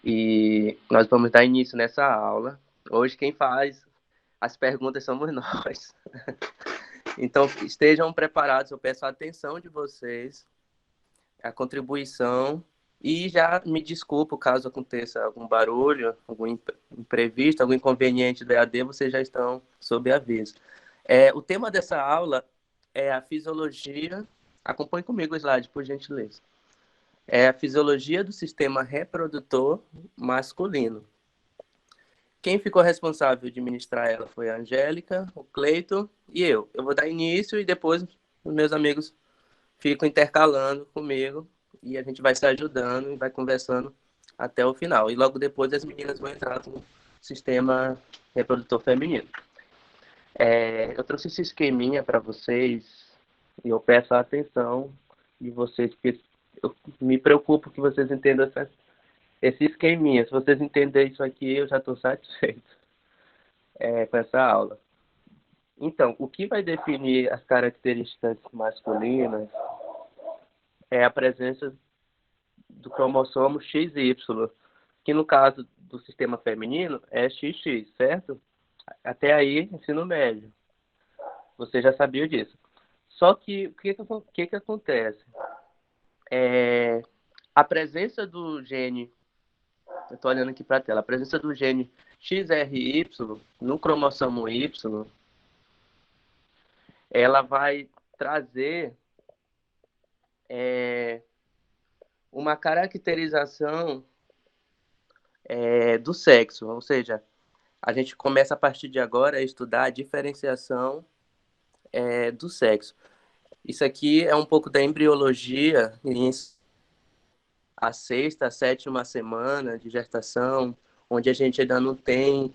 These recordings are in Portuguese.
E nós vamos dar início nessa aula. Hoje quem faz as perguntas somos nós. Então estejam preparados, eu peço a atenção de vocês, a contribuição, e já me desculpo caso aconteça algum barulho, algum imprevisto, algum inconveniente do EAD, vocês já estão sob aviso. O tema dessa aula é a fisiologia. Acompanhe comigo o slide, por gentileza. É a fisiologia do sistema reprodutor masculino. Quem ficou responsável de ministrar ela foi a Angélica, o Cleiton e eu. Eu vou dar início e depois os meus amigos ficam intercalando comigo e a gente vai se ajudando e vai conversando até o final. E logo depois as meninas vão entrar no sistema reprodutor feminino. Eu trouxe esse esqueminha para vocês e eu peço a atenção de vocês, porque eu me preocupo que vocês entendam esse esqueminha. Se vocês entenderem isso aqui, eu já estou satisfeito com essa aula. Então, o que vai definir as características masculinas é a presença do cromossomo XY, que no caso do sistema feminino é XX, certo? Até aí, ensino médio. Você já sabia disso. Só que o que acontece? A presença do gene, eu estou olhando aqui para a tela, a presença do gene XRY no cromossomo Y, ela vai trazer uma caracterização do sexo, ou seja, a gente começa a partir de agora a estudar a diferenciação do sexo. Isso aqui é um pouco da embriologia, a sexta, a sétima semana de gestação, onde a gente ainda não tem,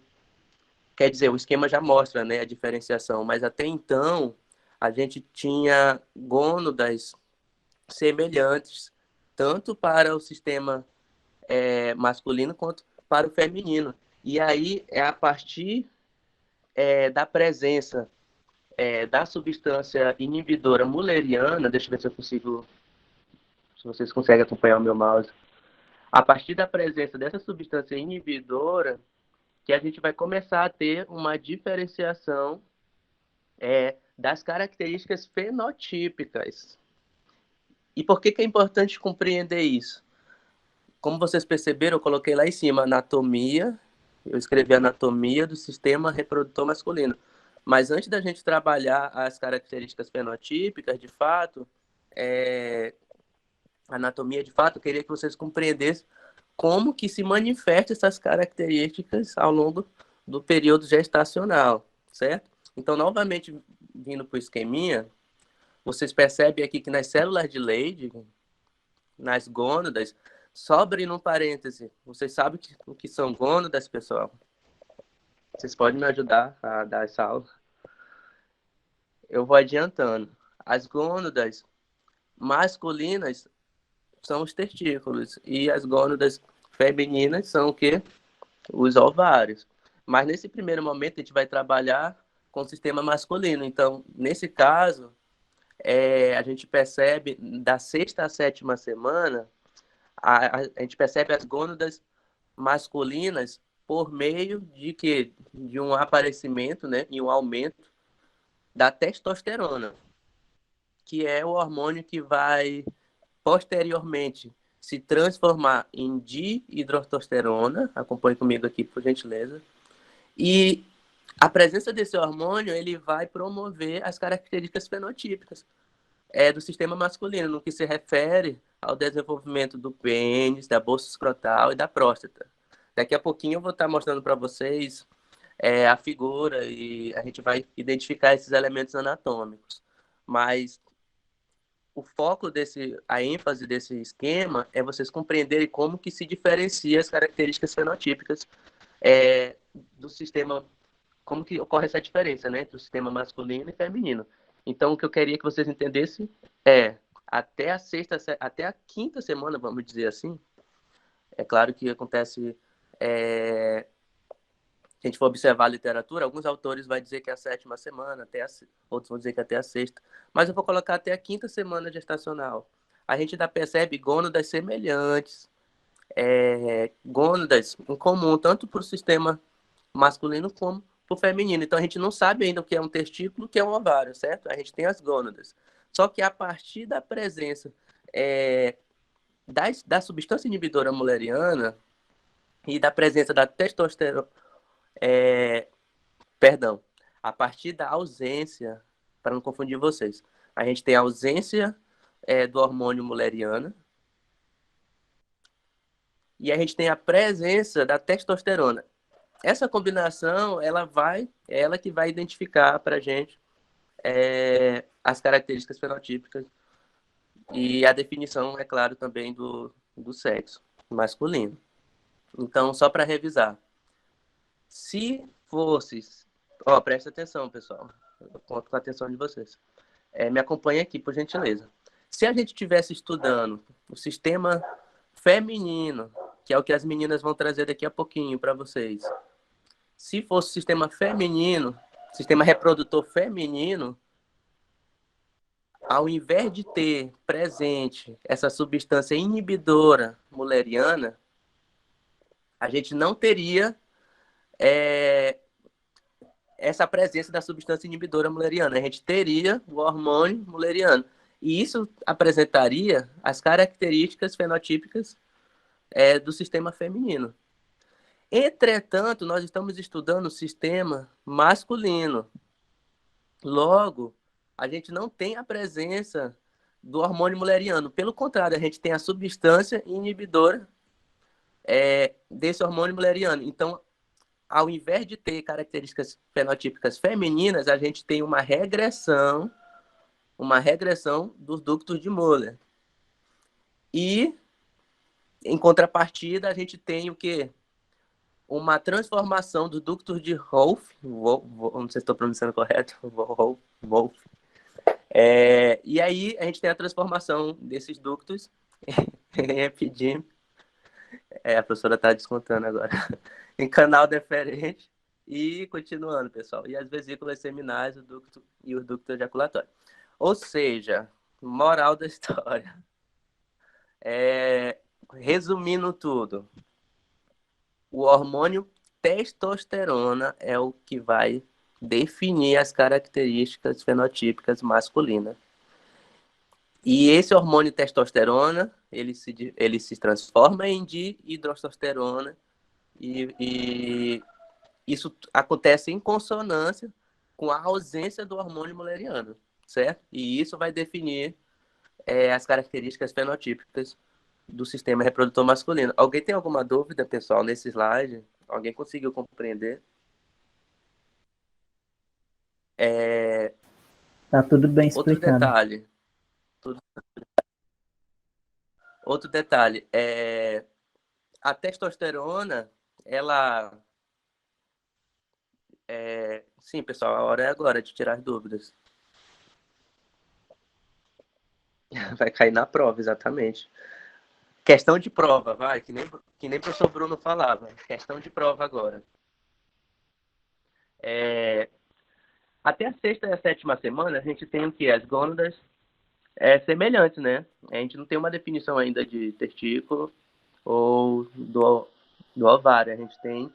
quer dizer, o esquema já mostra, né, a diferenciação, mas até então a gente tinha gônadas semelhantes, tanto para o sistema masculino quanto para o feminino. E aí é a partir da presença da substância inibidora mulleriana, deixa eu ver se eu consigo, se vocês conseguem acompanhar o meu mouse, a partir da presença dessa substância inibidora, que a gente vai começar a ter uma diferenciação das características fenotípicas. E por que é importante compreender isso? Como vocês perceberam, eu coloquei lá em cima anatomia, eu escrevi anatomia do sistema reprodutor masculino. Mas antes da gente trabalhar as características fenotípicas, de fato, anatomia de fato, eu queria que vocês compreendessem como que se manifestam essas características ao longo do período gestacional, certo? Então, novamente, vindo para o esqueminha, vocês percebem aqui que nas células de Leydig, nas gônadas, só abrindo um parêntese, vocês sabem o que são gônadas, pessoal? Vocês podem me ajudar a dar essa aula? Eu vou adiantando. As gônadas masculinas são os testículos e as gônadas femininas são o quê? Os ovários. Mas nesse primeiro momento a gente vai trabalhar com o sistema masculino. Então, nesse caso, a gente percebe da sexta à sétima semana, a gente percebe as gônadas masculinas por meio de que de um aparecimento, né, e um aumento da testosterona, que é o hormônio que vai posteriormente se transformar em dihidrotestosterona. Acompanhe comigo aqui, por gentileza. E a presença desse hormônio ele vai promover as características fenotípicas do sistema masculino, no que se refere ao desenvolvimento do pênis, da bolsa escrotal e da próstata. Daqui a pouquinho eu vou estar mostrando para vocês a figura e a gente vai identificar esses elementos anatômicos. Mas o foco a ênfase desse esquema é vocês compreenderem como que se diferencia as características fenotípicas do sistema, como que ocorre essa diferença, né, entre o sistema masculino e feminino. Então, o que eu queria que vocês entendessem até a quinta semana, vamos dizer assim, é claro que acontece, se a gente for observar a literatura, alguns autores vão dizer que é a sétima semana, outros vão dizer que é até a sexta, mas eu vou colocar até a quinta semana gestacional. a gente ainda percebe gônadas semelhantes, gônadas em comum, tanto para o sistema masculino como para o feminino. Então, a gente não sabe ainda o que é um testículo, o que é um ovário, certo? A gente tem as gônadas. Só que a partir da presença da substância inibidora mulleriana e da presença da testosterona, perdão, a partir da ausência, para não confundir vocês, a gente tem a ausência do hormônio mulleriano e a gente tem a presença da testosterona. Essa combinação, é ela que vai identificar para a gente as características fenotípicas e a definição, é claro, também do sexo masculino. Então, só para revisar, se fosse, presta atenção, pessoal, eu conto com a atenção de vocês. Me acompanhe aqui, por gentileza. Se a gente estivesse estudando o sistema feminino, que é o que as meninas vão trazer daqui a pouquinho para vocês, se fosse o sistema feminino, sistema reprodutor feminino, ao invés de ter presente essa substância inibidora mulleriana, a gente não teria essa presença da substância inibidora mulleriana. A gente teria o hormônio mulleriano. E isso apresentaria as características fenotípicas do sistema feminino. Entretanto, nós estamos estudando o sistema masculino. Logo, a gente não tem a presença do hormônio mulleriano. Pelo contrário, a gente tem a substância inibidora desse hormônio mulleriano. Então, ao invés de ter características fenotípicas femininas, a gente tem uma regressão dos ductos de Muller. E, em contrapartida, a gente tem o quê? Uma transformação dos ductos de Wolff, não sei se estou pronunciando correto, Wolff. E aí a gente tem a transformação desses ductos em epidímio. A professora está descontando agora. Em canal deferente. E continuando, pessoal. E as vesículas seminais, o ducto e o ducto ejaculatório. Ou seja, moral da história. Resumindo tudo, o hormônio testosterona é o que vai definir as características fenotípicas masculinas. E esse hormônio testosterona, ele se transforma em dihidrotestosterona e isso acontece em consonância com a ausência do hormônio mulleriano, certo? E isso vai definir as características fenotípicas do sistema reprodutor masculino. Alguém tem alguma dúvida, pessoal, nesse slide? Alguém conseguiu compreender? Tá tudo bem Outro explicado. detalhe. Outro detalhe. A testosterona, ela... Sim, pessoal, a hora é agora de tirar as dúvidas. Vai cair na prova, exatamente. Questão de prova, vai, que nem o professor Bruno falava. Questão de prova agora. Até a sexta e a sétima semana, a gente tem o que? As gônadas semelhantes, né? A gente não tem uma definição ainda de testículo ou do ovário. A gente tem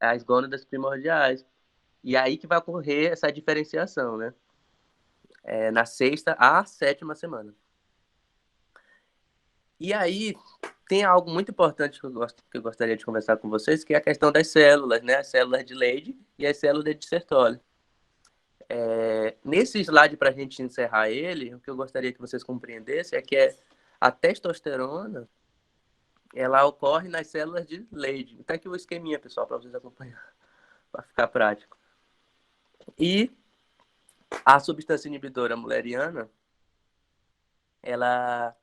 as gônadas primordiais. E aí que vai ocorrer essa diferenciação, né? Na sexta à sétima semana. E aí tem algo muito importante que eu gostaria de conversar com vocês, que é a questão das células, né? As células de Leydig e as células de Sertoli. Nesse slide, para a gente encerrar ele, o que eu gostaria que vocês compreendessem é que a testosterona ela ocorre nas células de Leydig. Tá aqui o esqueminha, pessoal, para vocês acompanharem, para ficar prático. E a substância inibidora mulleriana, ela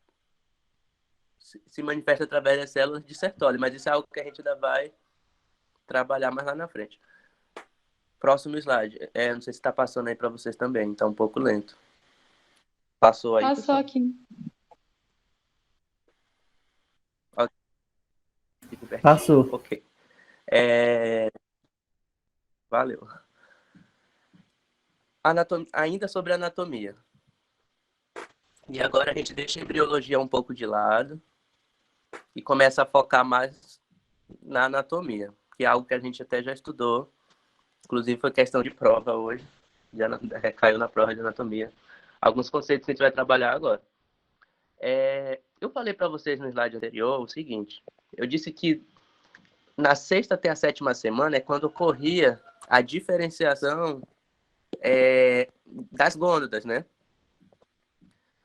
se manifesta através das células de Sertoli, mas isso é algo que a gente ainda vai trabalhar mais lá na frente. Próximo slide. Não sei se está passando aí para vocês também, está um pouco lento. Passou aí, Passou pessoal? aqui. Passou. Ok. Valeu. Ainda sobre anatomia. E agora a gente deixa a embriologia um pouco de lado e começa a focar mais na anatomia, que é algo que a gente até já estudou. Inclusive foi questão de prova hoje, já caiu na prova de anatomia. Alguns conceitos que a gente vai trabalhar agora. Eu falei para vocês no slide anterior o seguinte, eu disse que na sexta até a sétima semana é quando ocorria a diferenciação das gônadas, né?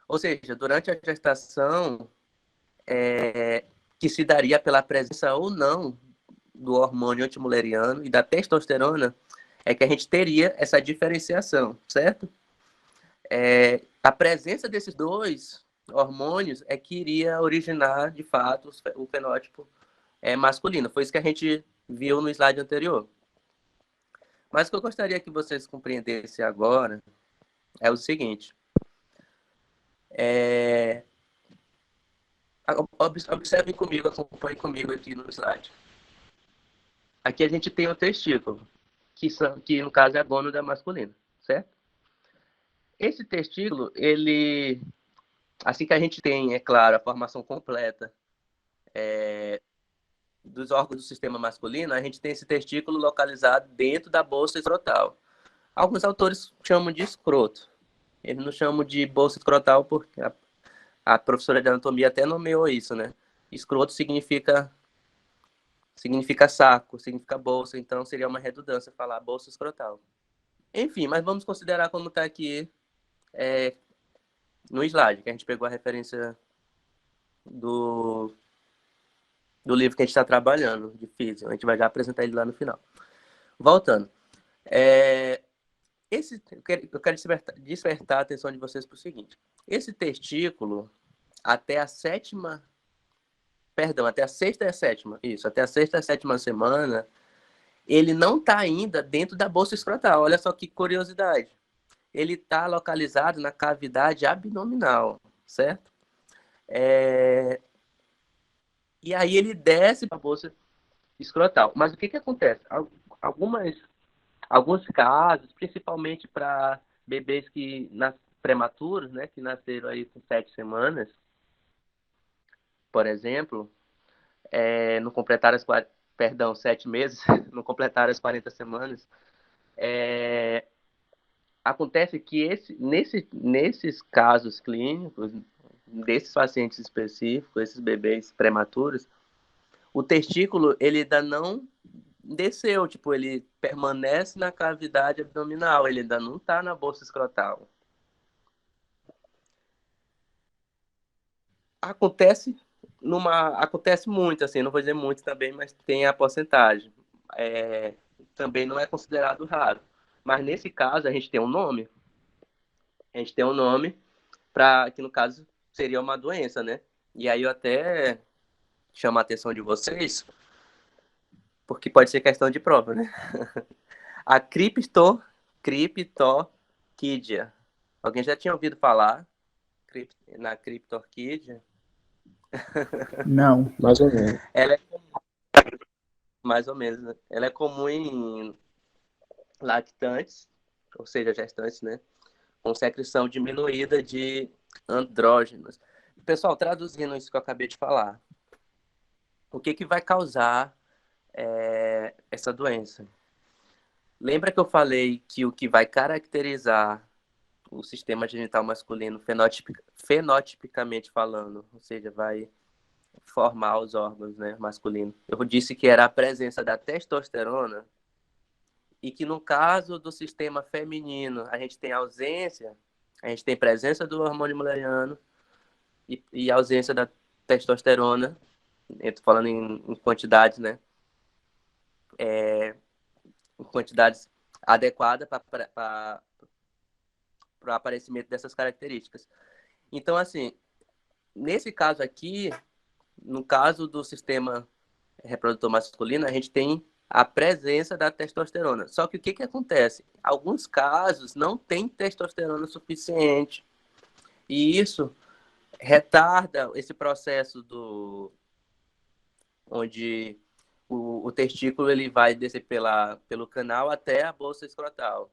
Ou seja, durante a gestação, que se daria pela presença ou não do hormônio antimuleriano e da testosterona, é que a gente teria essa diferenciação, certo? A presença desses dois hormônios é que iria originar, de fato, o fenótipo masculino. Foi isso que a gente viu no slide anterior. Mas o que eu gostaria que vocês compreendessem agora é o seguinte. Observem comigo, acompanhem comigo aqui no slide. Aqui a gente tem o testículo, que no caso é a gônada masculina, certo? Esse testículo, ele, assim que a gente tem, é claro, a formação completa dos órgãos do sistema masculino, a gente tem esse testículo localizado dentro da bolsa escrotal. Alguns autores chamam de escroto. Eles não chamam de bolsa escrotal porque a professora de anatomia até nomeou isso, né? Escroto significa saco, significa bolsa, então seria uma redundância falar bolsa escrotal. Enfim, mas vamos considerar como está aqui no slide, que a gente pegou a referência do livro que a gente está trabalhando, de física. A gente vai já apresentar ele lá no final. Voltando. Eu quero despertar a atenção de vocês para o seguinte. Esse testículo, até a sétima... Perdão, até a sexta e a sétima. Isso, até a sexta e a sétima semana, ele não está ainda dentro da bolsa escrotal. Olha só que curiosidade. Ele está localizado na cavidade abdominal, certo? E aí ele desce para a bolsa escrotal. Mas o que acontece? Alguns casos, principalmente para bebês prematuros, né, que nasceram aí com 7 semanas, por exemplo, não completaram 7 meses, não completaram as 40 semanas, acontece que nesses casos clínicos, desses pacientes específicos, esses bebês prematuros, o testículo, ele ainda não desceu, tipo, ele permanece na cavidade abdominal, ele ainda não está na bolsa escrotal. Acontece muito, assim, não vou dizer muito também, mas tem a porcentagem. Também não é considerado raro. Mas nesse caso, a gente tem um nome. A gente tem um nome para que, no caso, seria uma doença, né? E aí eu até chamo a atenção de vocês, porque pode ser questão de prova, né? A criptorquídea. Alguém já tinha ouvido falar na criptorquídea? Não. Mais ou menos. Ela é mais ou menos, né? Ela é comum em lactantes, ou seja, gestantes, né? Com secreção diminuída de andrógenos. Pessoal, traduzindo isso que eu acabei de falar, o que vai causar essa doença? Lembra que eu falei que o que vai caracterizar o sistema genital masculino fenotipicamente falando, ou seja, vai formar os órgãos, né, masculinos. Eu disse que era a presença da testosterona e que no caso do sistema feminino a gente tem presença do hormônio muleriano e ausência da testosterona, eu tô falando em quantidades, né, em quantidades adequadas para o aparecimento dessas características. Então, assim, nesse caso aqui, no caso do sistema reprodutor masculino, a gente tem a presença da testosterona. Só que o que acontece? Alguns casos não tem testosterona suficiente. E isso retarda esse processo onde o testículo ele vai descer pelo canal até a bolsa escrotal,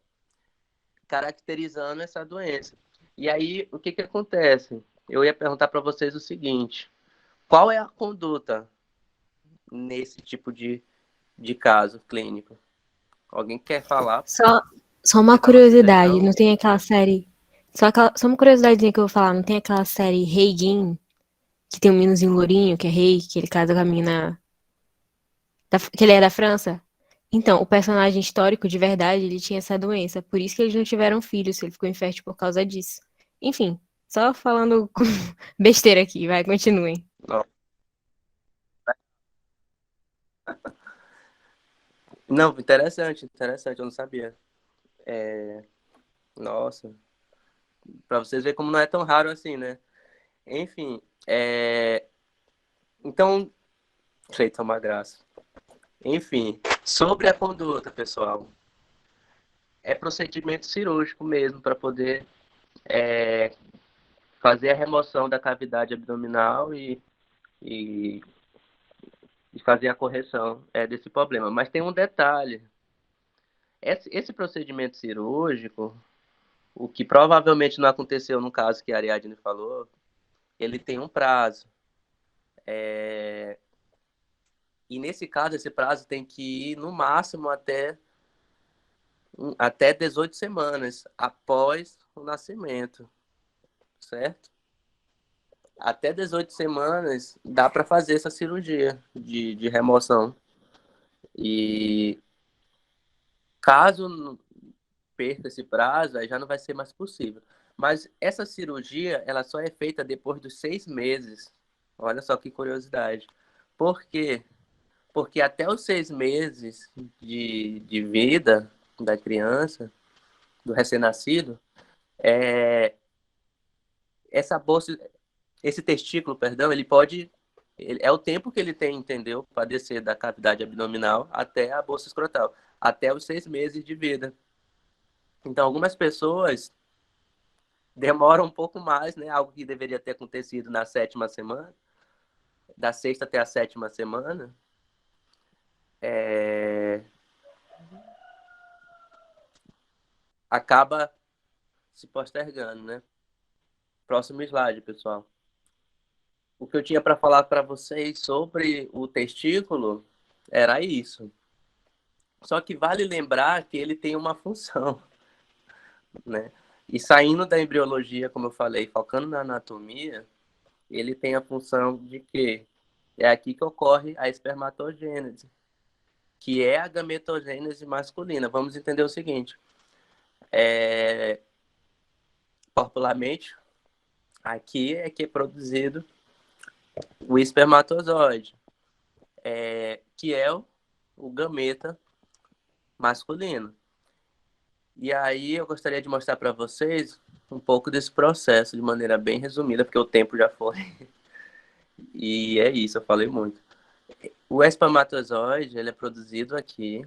caracterizando essa doença. E aí, o que que acontece? Eu ia perguntar para vocês o seguinte: qual é a conduta nesse tipo de caso clínico? Alguém quer falar? Só, só uma Você estava com curiosidade, certidão? não tem aquela série. Só uma curiosidadezinha que eu vou falar, não tem aquela série Rei Gin, que tem um meninozinho lourinho, que é rei, que ele casa com a menina. Que ele é da França? Então, o personagem histórico de verdade, ele tinha essa doença. Por isso que eles não tiveram filhos, ele ficou infértil por causa disso. Enfim, só falando besteira aqui, vai, continuem. Não. Não, interessante, interessante, eu não sabia. Nossa, para vocês verem como não é tão raro assim, né? Enfim, então, feito uma graça. Enfim, sobre a conduta, pessoal, é procedimento cirúrgico mesmo para poder fazer a remoção da cavidade abdominal e, e fazer a correção desse problema. Mas tem um detalhe: esse procedimento cirúrgico, o que provavelmente não aconteceu no caso que a Ariadne falou, ele tem um prazo. E nesse caso, esse prazo tem que ir no máximo até 18 semanas após o nascimento, certo? Até 18 semanas dá para fazer essa cirurgia de remoção. E caso perca esse prazo, aí já não vai ser mais possível. Mas essa cirurgia, ela só é feita depois dos 6 meses. Olha só que curiosidade. Por quê? Porque até os 6 meses de vida da criança, do recém-nascido, é, essa bolsa, esse testículo, perdão, é o tempo que ele tem, entendeu? Para descer da cavidade abdominal até a bolsa escrotal, até os 6 meses de vida. Então, algumas pessoas demoram um pouco mais, né? Algo que deveria ter acontecido na 7ª semana, da 6ª até a 7ª semana, é... acaba se postergando, né? Próximo slide, pessoal. O que eu tinha para falar para vocês sobre o testículo era isso. Só que vale lembrar que ele tem uma função, né? E saindo da embriologia, como eu falei, focando na anatomia, ele tem a função de que é aqui que ocorre a espermatogênese, que é a gametogênese masculina. Vamos entender o seguinte: popularmente, aqui é que é produzido o espermatozoide, que é o gameta masculino. E aí eu gostaria de mostrar para vocês um pouco desse processo de maneira bem resumida, porque o tempo já foi. E é isso, eu falei muito. O espermatozoide, ele é produzido aqui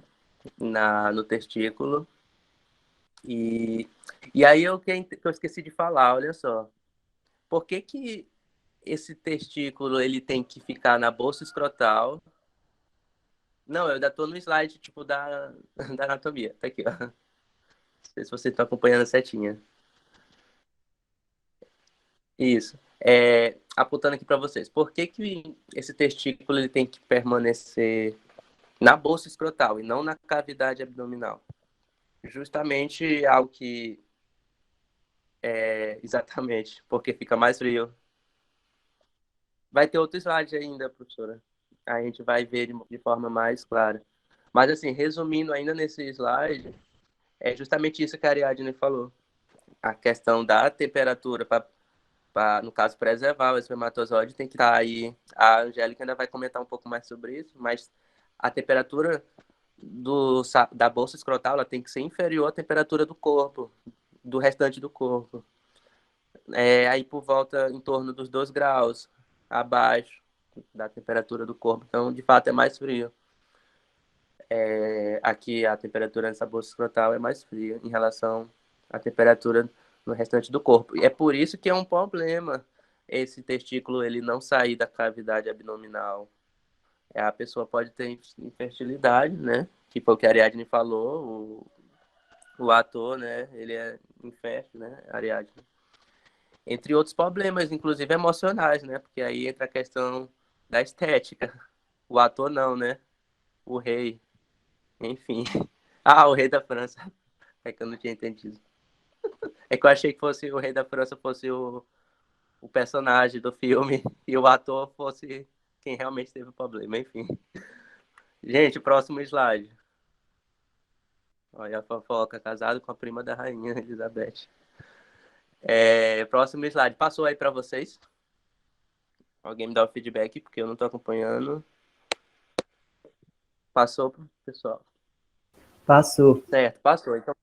no testículo. E aí que eu esqueci de falar, olha só. Por que que esse testículo ele tem que ficar na bolsa escrotal? Não, eu ainda estou no slide tipo da anatomia. Tá aqui, ó. Não sei se vocês estão acompanhando a setinha. Isso. Apontando aqui para vocês. Por que que esse testículo ele tem que permanecer na bolsa escrotal e não na cavidade abdominal? Justamente algo que exatamente, porque fica mais frio. Vai ter outro slide ainda, professora. A gente vai ver de forma mais clara. Mas assim, resumindo ainda nesse slide, é justamente isso que a Ariadne falou. A questão da temperatura para, no caso, preservar o espermatozoide tem que estar aí. A Angélica ainda vai comentar um pouco mais sobre isso, mas a temperatura da bolsa escrotal ela tem que ser inferior à temperatura do corpo, do restante do corpo. Aí por volta em torno dos 2 graus abaixo da temperatura do corpo. Então, de fato, é mais frio. Aqui a temperatura nessa bolsa escrotal é mais fria em relação à temperatura no restante do corpo. E é por isso que é um problema esse testículo ele não sair da cavidade abdominal. A pessoa pode ter infertilidade, né? Que foi o que a Ariadne falou, o ator, né? Ele é infértil, né? Ariadne. Entre outros problemas, inclusive emocionais, né? Porque aí entra a questão da estética. O ator não, né? O rei. Enfim. Ah, o rei da França. É que eu não tinha entendido. É que eu achei que fosse o rei da França fosse o personagem do filme e o ator fosse quem realmente teve o problema. Enfim. Gente, próximo slide. Olha a fofoca, casado com a prima da rainha Elizabeth. Próximo slide. Passou aí para vocês? Alguém me dá o feedback, porque eu não estou acompanhando. Passou, pessoal? Passou. Certo, passou. Então,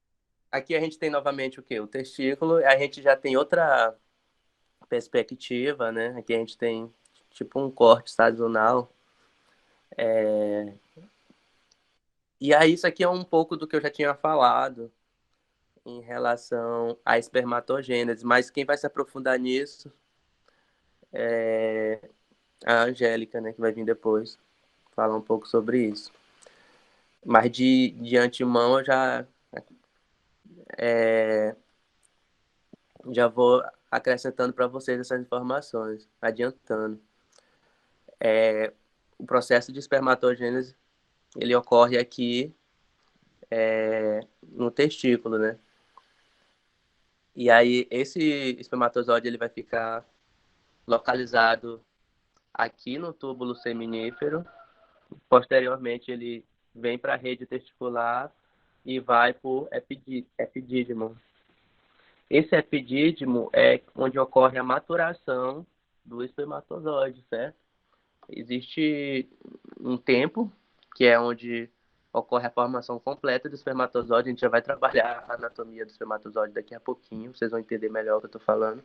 aqui a gente tem novamente o quê? O testículo. A gente já tem outra perspectiva, né? Aqui a gente tem tipo um corte sazonal. E aí isso aqui é um pouco do que eu já tinha falado em relação à espermatogênese, mas quem vai se aprofundar nisso é a Angélica, né, que vai vir depois falar um pouco sobre isso. Mas de antemão eu já vou acrescentando para vocês essas informações, adiantando. O processo de espermatogênese ele ocorre aqui no testículo, né? E aí esse espermatozoide ele vai ficar localizado aqui no túbulo seminífero. Posteriormente ele vem para a rede testicular e vai para o epidídimo. Esse epidídimo é onde ocorre a maturação do espermatozoide, certo? Existe um tempo que é onde ocorre a formação completa do espermatozoide. A gente já vai trabalhar a anatomia do espermatozoide daqui a pouquinho, vocês vão entender melhor o que eu estou falando.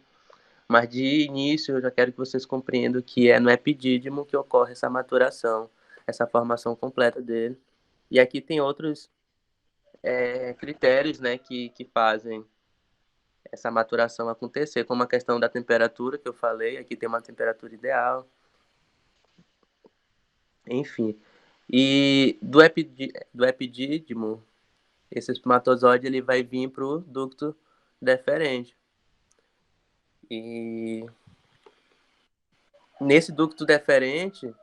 Mas de início eu já quero que vocês compreendam que é no epidídimo que ocorre essa maturação, essa formação completa dele. E aqui tem outros critérios, né, que fazem essa maturação acontecer, como a questão da temperatura que eu falei. Aqui tem uma temperatura ideal. Enfim. E do epidídimo, esse espermatozoide ele vai vir para o ducto deferente. E nesse ducto deferente,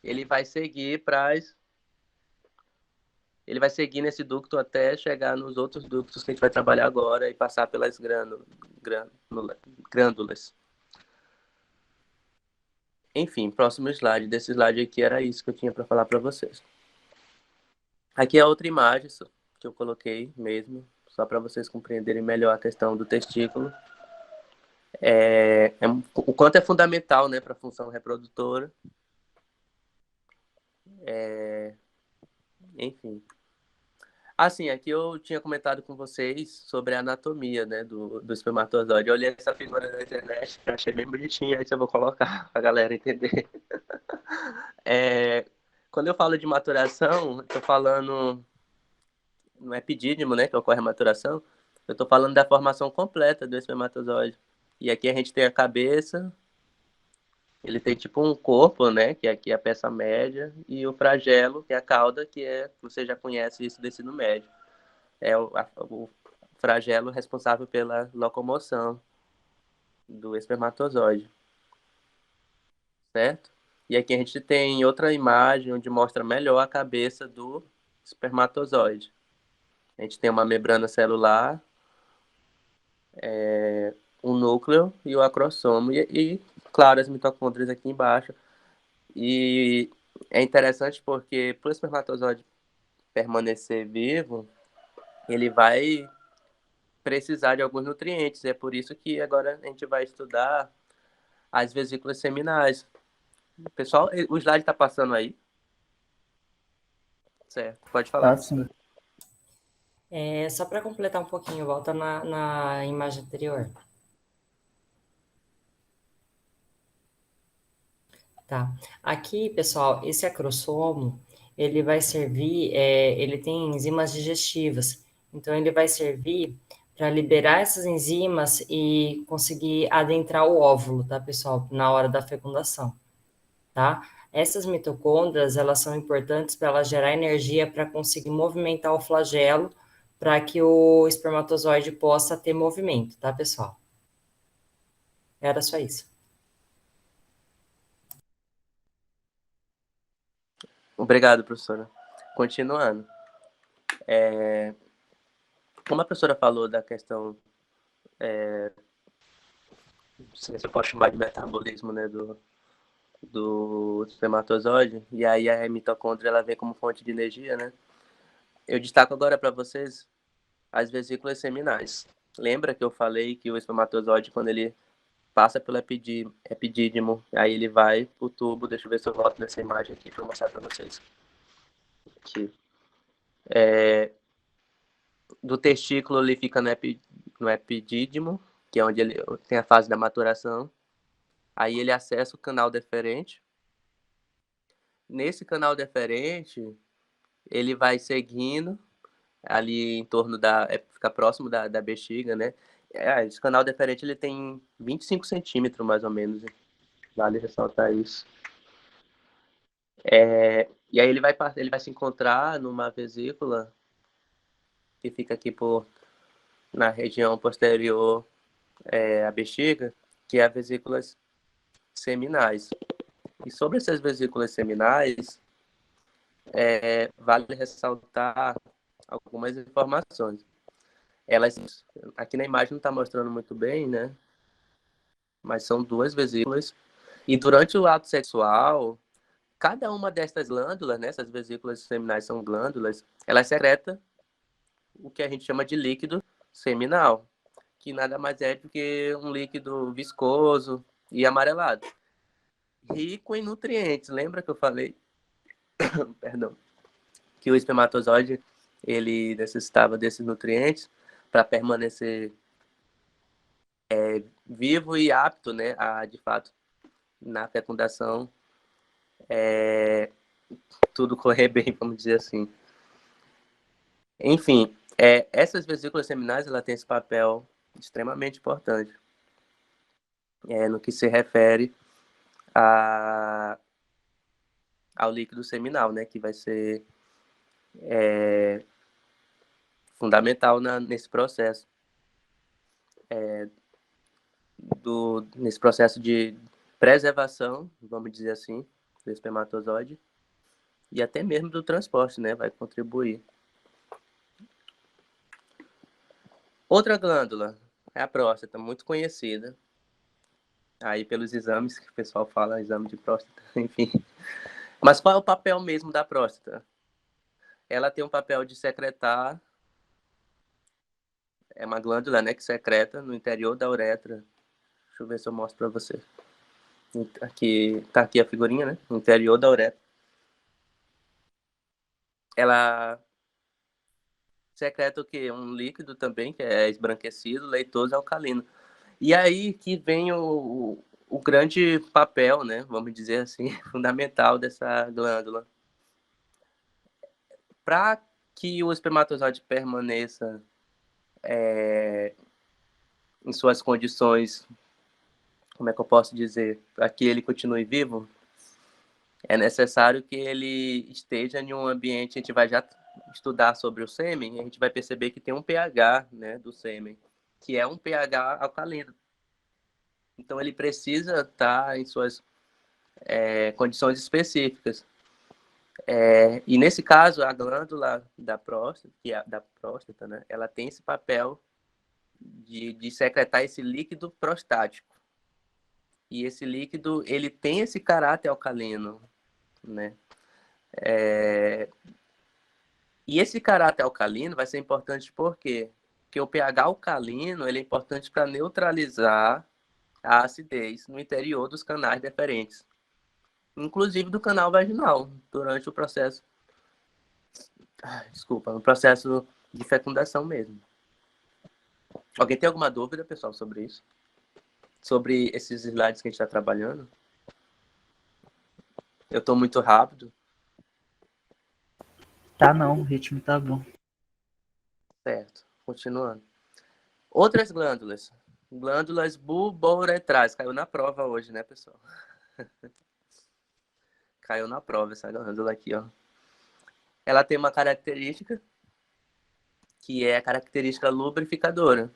ele vai seguir ele vai seguir nesse ducto até chegar nos outros ductos que a gente vai trabalhar agora e passar pelas glândulas. Enfim, próximo slide. Desse slide aqui era isso que eu tinha para falar para vocês. Aqui é outra imagem que eu coloquei mesmo, só para vocês compreenderem melhor a questão do testículo. O quanto é fundamental, né, para a função reprodutora. Enfim. Assim, aqui eu tinha comentado com vocês sobre a anatomia, né, do espermatozoide. Eu olhei essa figura na internet, que eu achei bem bonitinha, aí eu vou colocar para a galera entender. Quando eu falo de maturação, eu estou falando no epidídimo, né, que ocorre a maturação, eu estou falando da formação completa do espermatozoide. E aqui a gente tem a cabeça, ele tem tipo um corpo, né, que aqui é a peça média, e o flagelo, que é a cauda, você já conhece isso do ensino médio. É o flagelo responsável pela locomoção do espermatozoide, certo? E aqui a gente tem outra imagem onde mostra melhor a cabeça do espermatozoide. A gente tem uma membrana celular, o núcleo e o acrossomo, claro, as mitocôndrias aqui embaixo. E é interessante porque para o espermatozoide permanecer vivo, ele vai precisar de alguns nutrientes. É por isso que agora a gente vai estudar as vesículas seminais. Pessoal, o slide está passando aí? Certo, pode falar. Tá sim. Só para completar um pouquinho, volta na imagem anterior. Tá. Aqui, pessoal, esse acrossomo, ele vai servir, ele tem enzimas digestivas. Então, ele vai servir para liberar essas enzimas e conseguir adentrar o óvulo, tá, pessoal? Na hora da fecundação, tá? Essas mitocôndrias, elas são importantes para ela gerar energia para conseguir movimentar o flagelo para que o espermatozoide possa ter movimento, tá, pessoal? Era só isso. Obrigado, professora. Continuando. Como a professora falou da questão, se eu posso chamar de metabolismo, né, do espermatozoide, e aí a mitocôndria ela vem como fonte de energia, né? Eu destaco agora para vocês as vesículas seminais. Lembra que eu falei que o espermatozoide, quando ele passa pelo epidídimo, aí ele vai pro tubo, deixa eu ver se eu volto nessa imagem aqui para mostrar para vocês. Aqui. Do testículo ele fica no epidídimo, que é onde ele tem a fase da maturação. Aí ele acessa o canal deferente. Nesse canal deferente, ele vai seguindo ali em torno fica próximo da bexiga, né? Esse canal deferente ele tem 25 centímetros, mais ou menos. Vale ressaltar isso. E aí ele vai se encontrar numa vesícula que fica aqui na região posterior à bexiga, que é a vesículas seminais. E sobre essas vesículas seminais, vale ressaltar algumas informações. Elas, aqui na imagem não está mostrando muito bem, né? Mas são duas vesículas. E durante o ato sexual, cada uma dessas glândulas, né? Essas vesículas seminais são glândulas, elas secretam o que a gente chama de líquido seminal, que nada mais é do que um líquido viscoso e amarelado, rico em nutrientes. Lembra que eu falei, perdão, que o espermatozoide ele necessitava desses nutrientes para permanecer vivo e apto, né, a de fato na fecundação tudo correr bem, vamos dizer assim. Enfim, essas vesículas seminais ela tem esse papel extremamente importante no que se refere ao líquido seminal, né, que vai ser fundamental nesse processo, nesse processo de preservação, vamos dizer assim, do espermatozoide e até mesmo do transporte, né, vai contribuir. Outra glândula é a próstata, muito conhecida aí pelos exames que o pessoal fala, exame de próstata, enfim. Mas qual é o papel mesmo da próstata? Ela tem um papel de secretar, é uma glândula, né, que secreta no interior da uretra. Deixa eu ver se eu mostro para você. Aqui, tá aqui a figurinha, né, no interior da uretra. Ela secreta o quê? Um líquido também, que é esbranquecido, leitoso e alcalino. E aí que vem o grande papel, né, vamos dizer assim, fundamental dessa glândula. Para que o espermatozoide permaneça em suas condições, como é que eu posso dizer, para que ele continue vivo, é necessário que ele esteja em um ambiente, a gente vai já estudar sobre o sêmen, e a gente vai perceber que tem um pH, né, do sêmen, que é um pH alcalino. Então ele precisa estar em suas condições específicas. E nesse caso, a glândula da próstata, que é da próstata, né, ela tem esse papel de secretar esse líquido prostático. E esse líquido, ele tem esse caráter alcalino, né? E esse caráter alcalino vai ser importante por quê? Porque o pH alcalino, ele é importante para neutralizar a acidez no interior dos canais deferentes, inclusive do canal vaginal, durante o processo, no processo de fecundação mesmo. Alguém tem alguma dúvida, pessoal, sobre isso? Sobre esses slides que a gente está trabalhando? Eu estou muito rápido? Tá não, o ritmo tá bom. Certo, continuando. Outras glândulas. Glândulas bulbouretrais. Caiu na prova hoje, né, pessoal? Caiu na prova essa glândula aqui, ó. Ela tem uma característica que é a característica lubrificadora.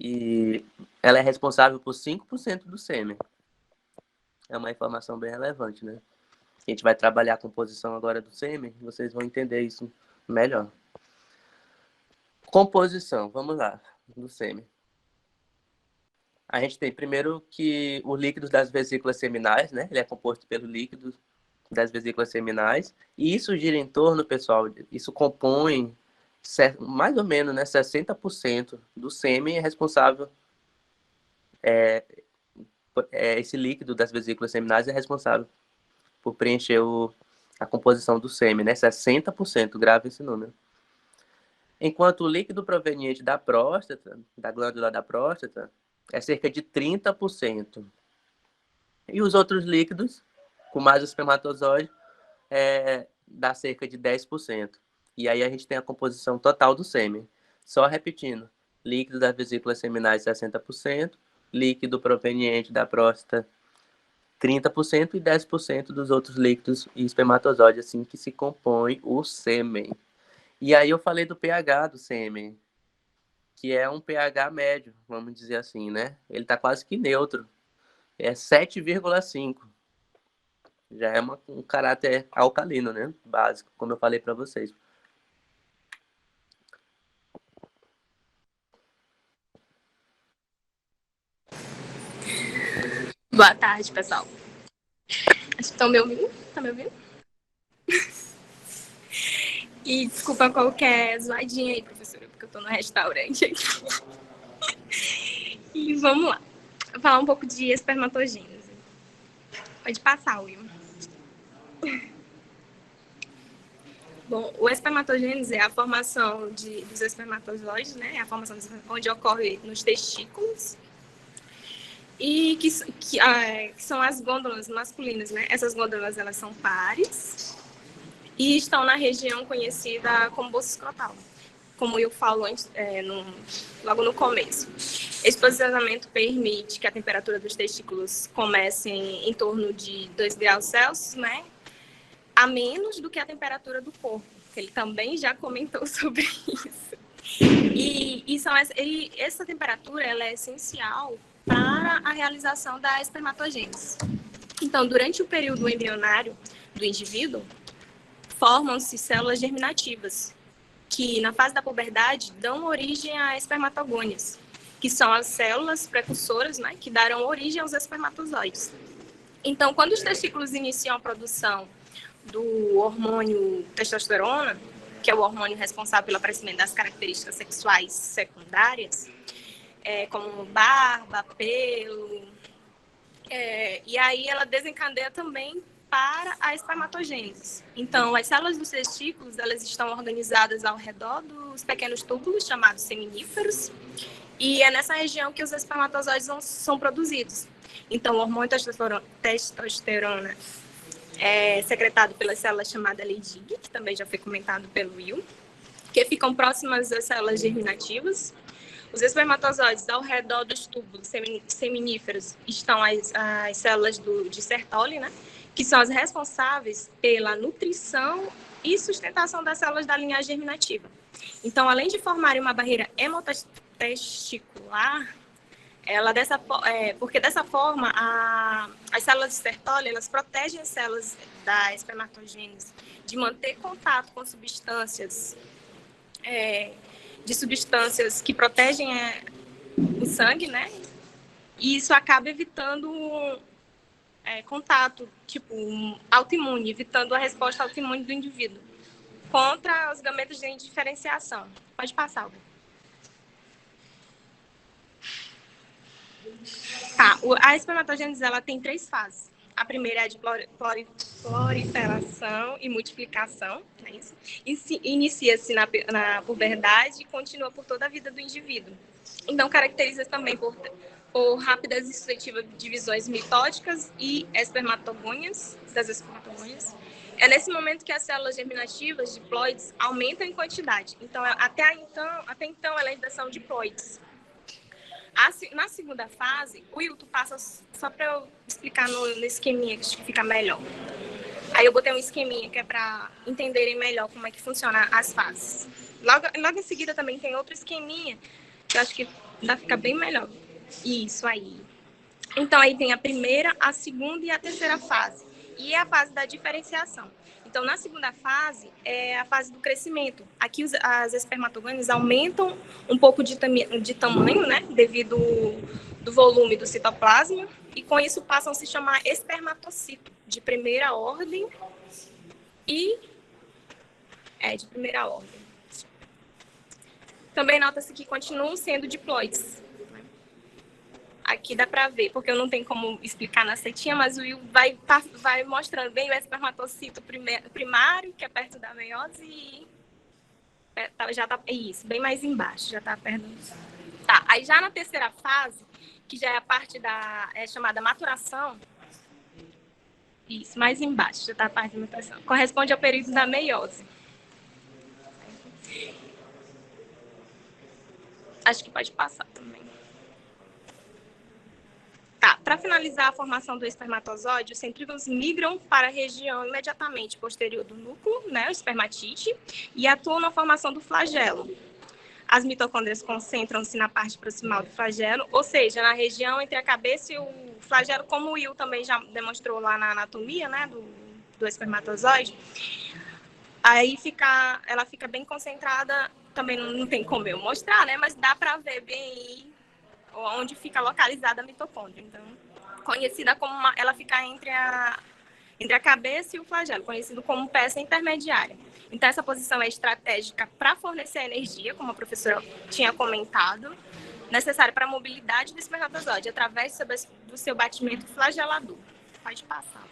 E ela é responsável por 5% do sêmen. É uma informação bem relevante, né? A gente vai trabalhar a composição agora do sêmen, vocês vão entender isso melhor. Composição, vamos lá, do sêmen. A gente tem primeiro que os líquidos das vesículas seminais, né? Ele é composto pelos líquidos das vesículas seminais. E isso gira em torno, pessoal, isso compõe mais ou menos, né, 60% do sêmen é responsável. Esse líquido das vesículas seminais é responsável por preencher a composição do sêmen, né? 60%, grave esse número. Enquanto o líquido proveniente da próstata, da glândula da próstata, é cerca de 30%. E os outros líquidos, com mais o espermatozoide, dá cerca de 10%. E aí a gente tem a composição total do sêmen. Só repetindo, líquido das vesículas seminais 60%, líquido proveniente da próstata 30% e 10% dos outros líquidos e espermatozoides, assim que se compõe o sêmen. E aí eu falei do pH do sêmen, que é um pH médio, vamos dizer assim, né? Ele está quase que neutro. É 7,5. Já é um caráter alcalino, né? Básico, como eu falei para vocês. Boa tarde, pessoal. Acho que estão me ouvindo? Tá me ouvindo? E desculpa qualquer zoadinha aí, professora, porque eu tô no restaurante aqui. E vamos lá. Vou falar um pouco de espermatogênese. Pode passar, Will. Bom, o espermatogênese é a formação dos espermatozoides, né? É a formação onde ocorre nos testículos. E que são as glândulas masculinas, né? Essas glândulas, elas são pares e estão na região conhecida como bolsa escrotal, como eu falo antes, logo no começo. Esse posicionamento permite que a temperatura dos testículos comece em torno de 2 graus Celsius, né? A menos do que a temperatura do corpo, que ele também já comentou sobre isso. E essa temperatura ela é essencial para a realização da espermatogênese. Então, durante o período embrionário do indivíduo, formam-se células germinativas, que na fase da puberdade dão origem a espermatogônias, que são as células precursoras, né, que darão origem aos espermatozoides. Então, quando os testículos iniciam a produção do hormônio testosterona, que é o hormônio responsável pelo aparecimento das características sexuais secundárias, como barba, pelo, e aí ela desencadeia também para a espermatogênese. Então, as células dos testículos, elas estão organizadas ao redor dos pequenos túbulos, chamados seminíferos, e é nessa região que os espermatozoides são produzidos. Então, o hormônio testosterona é secretado pelas células chamadas Leydig, que também já foi comentado pelo Will, que ficam próximas às células germinativas. Os espermatozoides, ao redor dos túbulos seminíferos, estão as células de Sertoli, né, que são as responsáveis pela nutrição e sustentação das células da linhagem germinativa. Então, além de formarem uma barreira hemotesticular, porque dessa forma as células de Sertoli, elas protegem as células da espermatogênese de manter contato com substâncias que protegem o sangue, né? E isso acaba evitando contato, tipo, autoimune, evitando a resposta autoimune do indivíduo contra os gametas de diferenciação. Pode passar, Hugo. Tá, a espermatogênese ela tem 3 fases. A primeira é a de proliferação e multiplicação, não é isso? Inicia-se na puberdade e continua por toda a vida do indivíduo. Então, caracteriza também por rápidas e sucessivas divisões mitóticas e espermatogônias, das espermatogônias. É nesse momento que as células germinativas diploides aumentam em quantidade. Então, até então elas ainda são diploides. Na segunda fase, o Wilton passa só para eu explicar no esqueminha, que acho que fica melhor. Aí eu botei um esqueminha que é para entenderem melhor como é que funciona as fases. Logo em seguida também tem outro esqueminha, que eu acho que Ainda fica bem melhor. Isso aí. Então, aí tem a primeira, a segunda e a terceira fase. E é a fase da diferenciação. Então, na segunda fase, é a fase do crescimento. Aqui, as espermatogônias aumentam um pouco de tamanho, né? Devido do volume do citoplasma. E, com isso, passam a se chamar espermatocito, de primeira ordem. E... de primeira ordem. Também nota-se que continuam sendo diploides. Aqui dá para ver, porque eu não tenho como explicar na setinha, mas o Will vai mostrando bem o espermatocito primário, que é perto da meiose, e já tá isso, bem mais embaixo, já está perto. Tá, aí já na terceira fase, que já é a parte chamada maturação, isso, mais embaixo, já está a parte da maturação, corresponde ao período da meiose. Acho que pode passar também. Tá, para finalizar a formação do espermatozoide, os centrífulos migram para a região imediatamente posterior do núcleo, né, o espermatite, e atuam na formação do flagelo. As mitocôndrias concentram-se na parte proximal do flagelo, ou seja, na região entre a cabeça e o flagelo, como o Will também já demonstrou lá na anatomia, né, do espermatozoide. Aí ela fica bem concentrada, também não tem como eu mostrar, né, mas dá para ver bem onde fica localizada a mitocôndria. Então, conhecida como ela fica entre a cabeça e o flagelo, conhecido como peça intermediária. Então, essa posição é estratégica para fornecer energia, como a professora tinha comentado, necessária para a mobilidade do espermatozoide, através do seu batimento flagelador. Pode passar.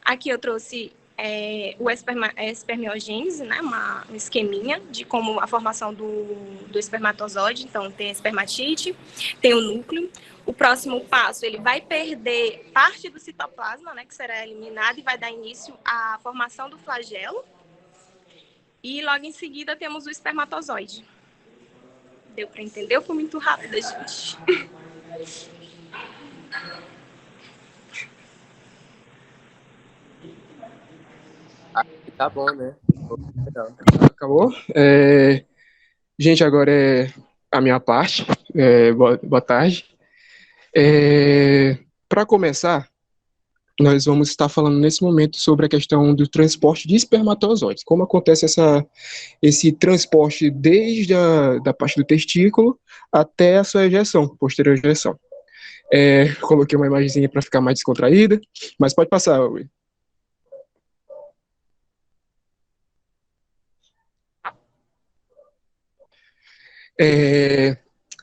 Aqui eu trouxe a espermiogênese, né, um esqueminha de como a formação do espermatozoide. Então, tem a espermatite, tem o núcleo. O próximo passo, ele vai perder parte do citoplasma, né, que será eliminado, e vai dar início à formação do flagelo. E logo em seguida temos o espermatozoide. Deu para entender ou foi muito rápido, gente? Tá bom, né? Acabou? Gente, agora é a minha parte. Boa tarde. Para começar, nós vamos estar falando nesse momento sobre a questão do transporte de espermatozoides. Como acontece esse transporte desde da parte do testículo até a sua ejeção, posterior ejeção. Coloquei uma imagenzinha para ficar mais descontraída, mas pode passar, Will. Em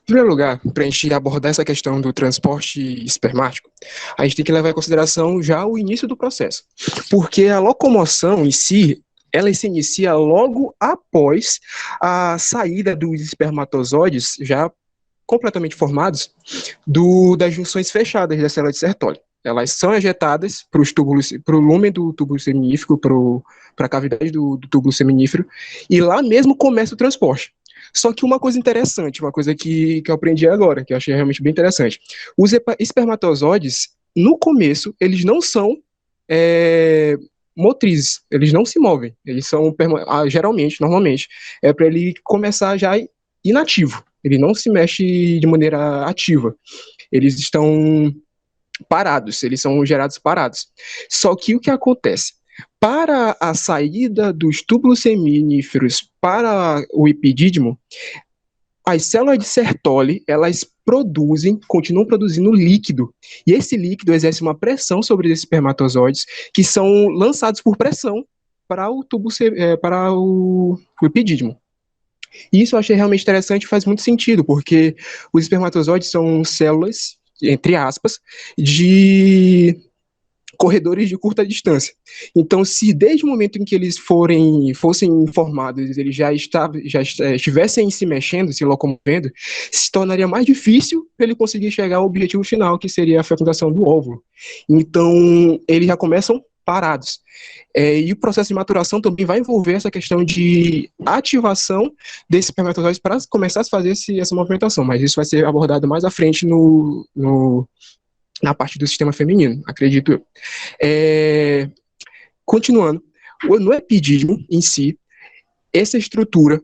primeiro lugar, para a gente abordar essa questão do transporte espermático, a gente tem que levar em consideração já o início do processo, porque a locomoção em si, ela se inicia logo após a saída dos espermatozoides já completamente formados das junções fechadas da célula de Sertoli. Elas são ejetadas para o lúmen do túbulo seminífero, para a cavidade do túbulo seminífero, e lá mesmo começa o transporte. Só que uma coisa interessante, uma coisa que eu aprendi agora, que eu achei realmente bem interessante. Os espermatozoides, no começo, eles não são motrizes, eles não se movem. Eles são, geralmente, normalmente, para ele começar já inativo. Ele não se mexe de maneira ativa. Eles estão parados, eles são gerados parados. Só que o que acontece? Para a saída dos túbulos seminíferos para o epidídimo, as células de Sertoli, elas continuam produzindo líquido, e esse líquido exerce uma pressão sobre os espermatozoides, que são lançados por pressão para o epidídimo. Isso eu achei realmente interessante e faz muito sentido, porque os espermatozoides são células, entre aspas, de corredores de curta distância. Então, se desde o momento em que eles fossem formados, eles já estivessem se mexendo, se locomovendo, se tornaria mais difícil para ele conseguir chegar ao objetivo final, que seria a fecundação do óvulo. Então, eles já começam parados. E o processo de maturação também vai envolver essa questão de ativação desses espermatozoides para começar a fazer essa movimentação, mas isso vai ser abordado mais à frente na parte do sistema feminino, acredito eu. Continuando, no epidídimo em si, essa estrutura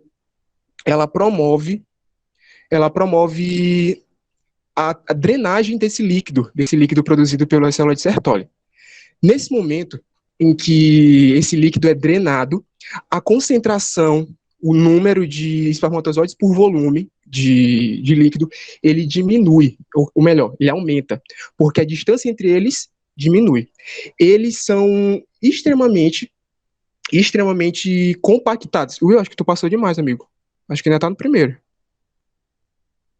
ela promove a drenagem desse líquido produzido pela célula de Sertoli. Nesse momento em que esse líquido é drenado, a concentração, o número de espermatozoides por volume de líquido, ele diminui, ou melhor, ele aumenta, porque a distância entre eles diminui. Eles são extremamente compactados. Will, acho que tu passou demais, amigo. Acho que ainda tá no primeiro.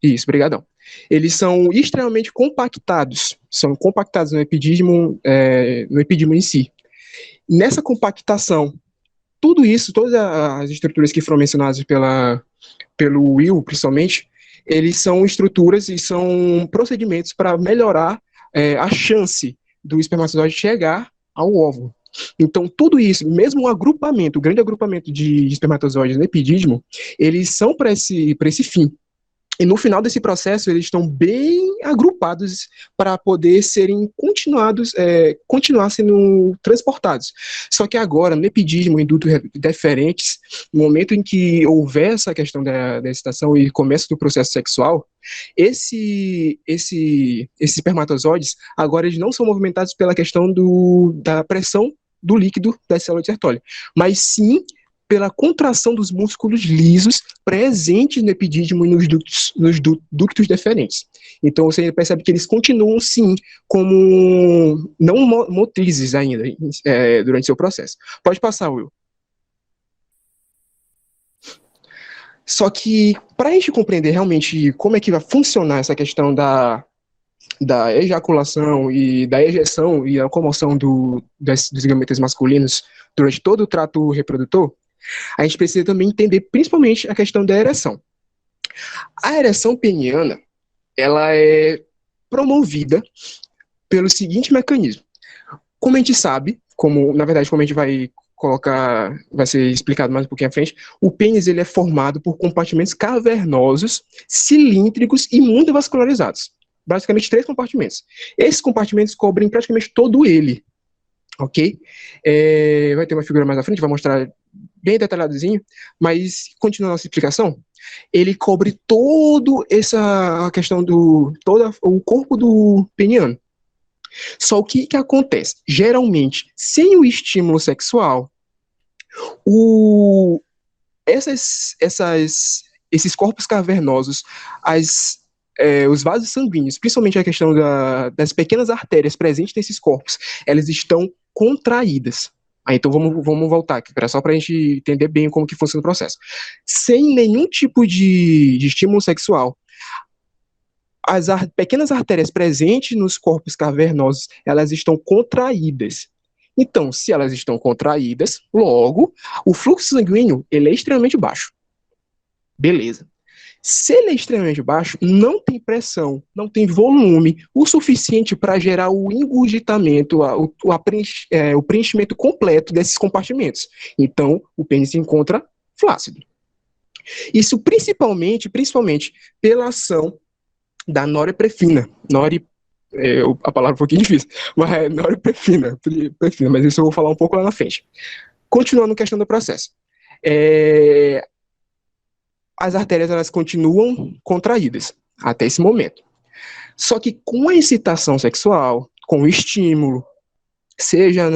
Isso, brigadão. Eles são extremamente compactados, são compactados no epidídimo em si. Nessa compactação, tudo isso, todas as estruturas que foram mencionadas pelo Will, principalmente, eles são estruturas e são procedimentos para melhorar a chance do espermatozoide chegar ao óvulo. Então, tudo isso, mesmo o grande agrupamento de espermatozoides no epidídimo, eles são para esse fim. E no final desse processo, eles estão bem agrupados para poder continuar sendo transportados. Só que agora, no epidídimo, em dutos deferentes, no momento em que houver essa questão da excitação e começo do processo sexual, esses espermatozoides, agora eles não são movimentados pela questão da pressão do líquido da célula de Sertoli, mas sim pela contração dos músculos lisos presentes no epidídimo e nos ductos deferentes. Então, você percebe que eles continuam, sim, como não motrizes ainda durante seu processo. Pode passar, Will. Só que, para a gente compreender realmente como é que vai funcionar essa questão da ejaculação e da ejeção e a comoção dos gametas masculinos durante todo o trato reprodutor, a gente precisa também entender principalmente a questão da ereção. A ereção peniana, ela é promovida pelo seguinte mecanismo. Como a gente sabe, como a gente vai colocar, vai ser explicado mais um pouquinho à frente, o pênis ele é formado por compartimentos cavernosos, cilíndricos e muito vascularizados. Basicamente 3 compartimentos. Esses compartimentos cobrem praticamente todo ele. Ok? Vai ter uma figura mais à frente, vai mostrar bem detalhadozinho, mas continuando a nossa explicação, ele cobre toda essa questão todo o corpo do peniano. Só o que acontece? Geralmente, sem o estímulo sexual, esses corpos cavernosos, os vasos sanguíneos, principalmente a questão das pequenas artérias presentes nesses corpos, elas estão contraídas. Então vamos voltar aqui, só para a gente entender bem como que funciona o processo. Sem nenhum tipo de estímulo sexual, as pequenas artérias presentes nos corpos cavernosos, elas estão contraídas. Então, se elas estão contraídas, logo, o fluxo sanguíneo ele é extremamente baixo. Beleza. Se ele é extremamente baixo, não tem pressão, não tem volume o suficiente para gerar o engurgitamento, o preenchimento completo desses compartimentos. Então, o pênis se encontra flácido. Isso principalmente pela ação da norepinefrina. A palavra é um pouquinho difícil, mas é norepinefrina, mas isso eu vou falar um pouco lá na frente. Continuando a questão do processo. As artérias elas continuam contraídas até esse momento. Só que com a excitação sexual, com o estímulo, seja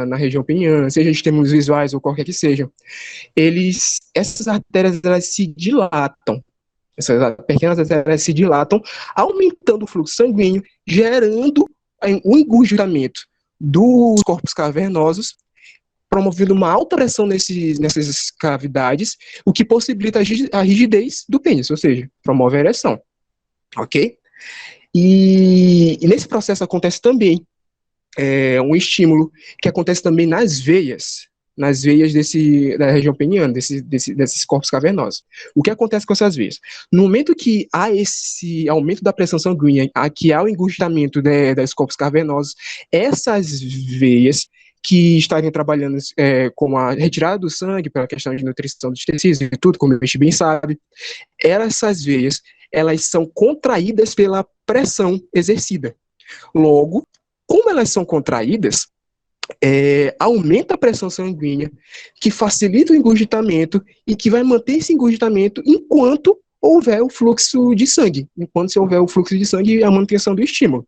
na região peniana, seja estímulos visuais ou qualquer que seja, essas artérias elas se dilatam. Essas pequenas artérias se dilatam, aumentando o fluxo sanguíneo, gerando o engurgitamento dos corpos cavernosos, promovendo uma alta pressão nessas cavidades, o que possibilita a rigidez do pênis, ou seja, promove a ereção. Ok? E nesse processo acontece também um estímulo que acontece também nas veias da região peniana, desses corpos cavernosos. O que acontece com essas veias? No momento que há esse aumento da pressão sanguínea, que há o engurgitamento dos corpos cavernosos, essas veias que estarem trabalhando com a retirada do sangue, pela questão de nutrição dos tecidos e tudo, como a gente bem sabe, essas veias, elas são contraídas pela pressão exercida. Logo, como elas são contraídas, aumenta a pressão sanguínea, que facilita o engurgitamento e que vai manter esse engurgitamento enquanto houver o fluxo de sangue, enquanto se houver o fluxo de sangue e a manutenção do estímulo.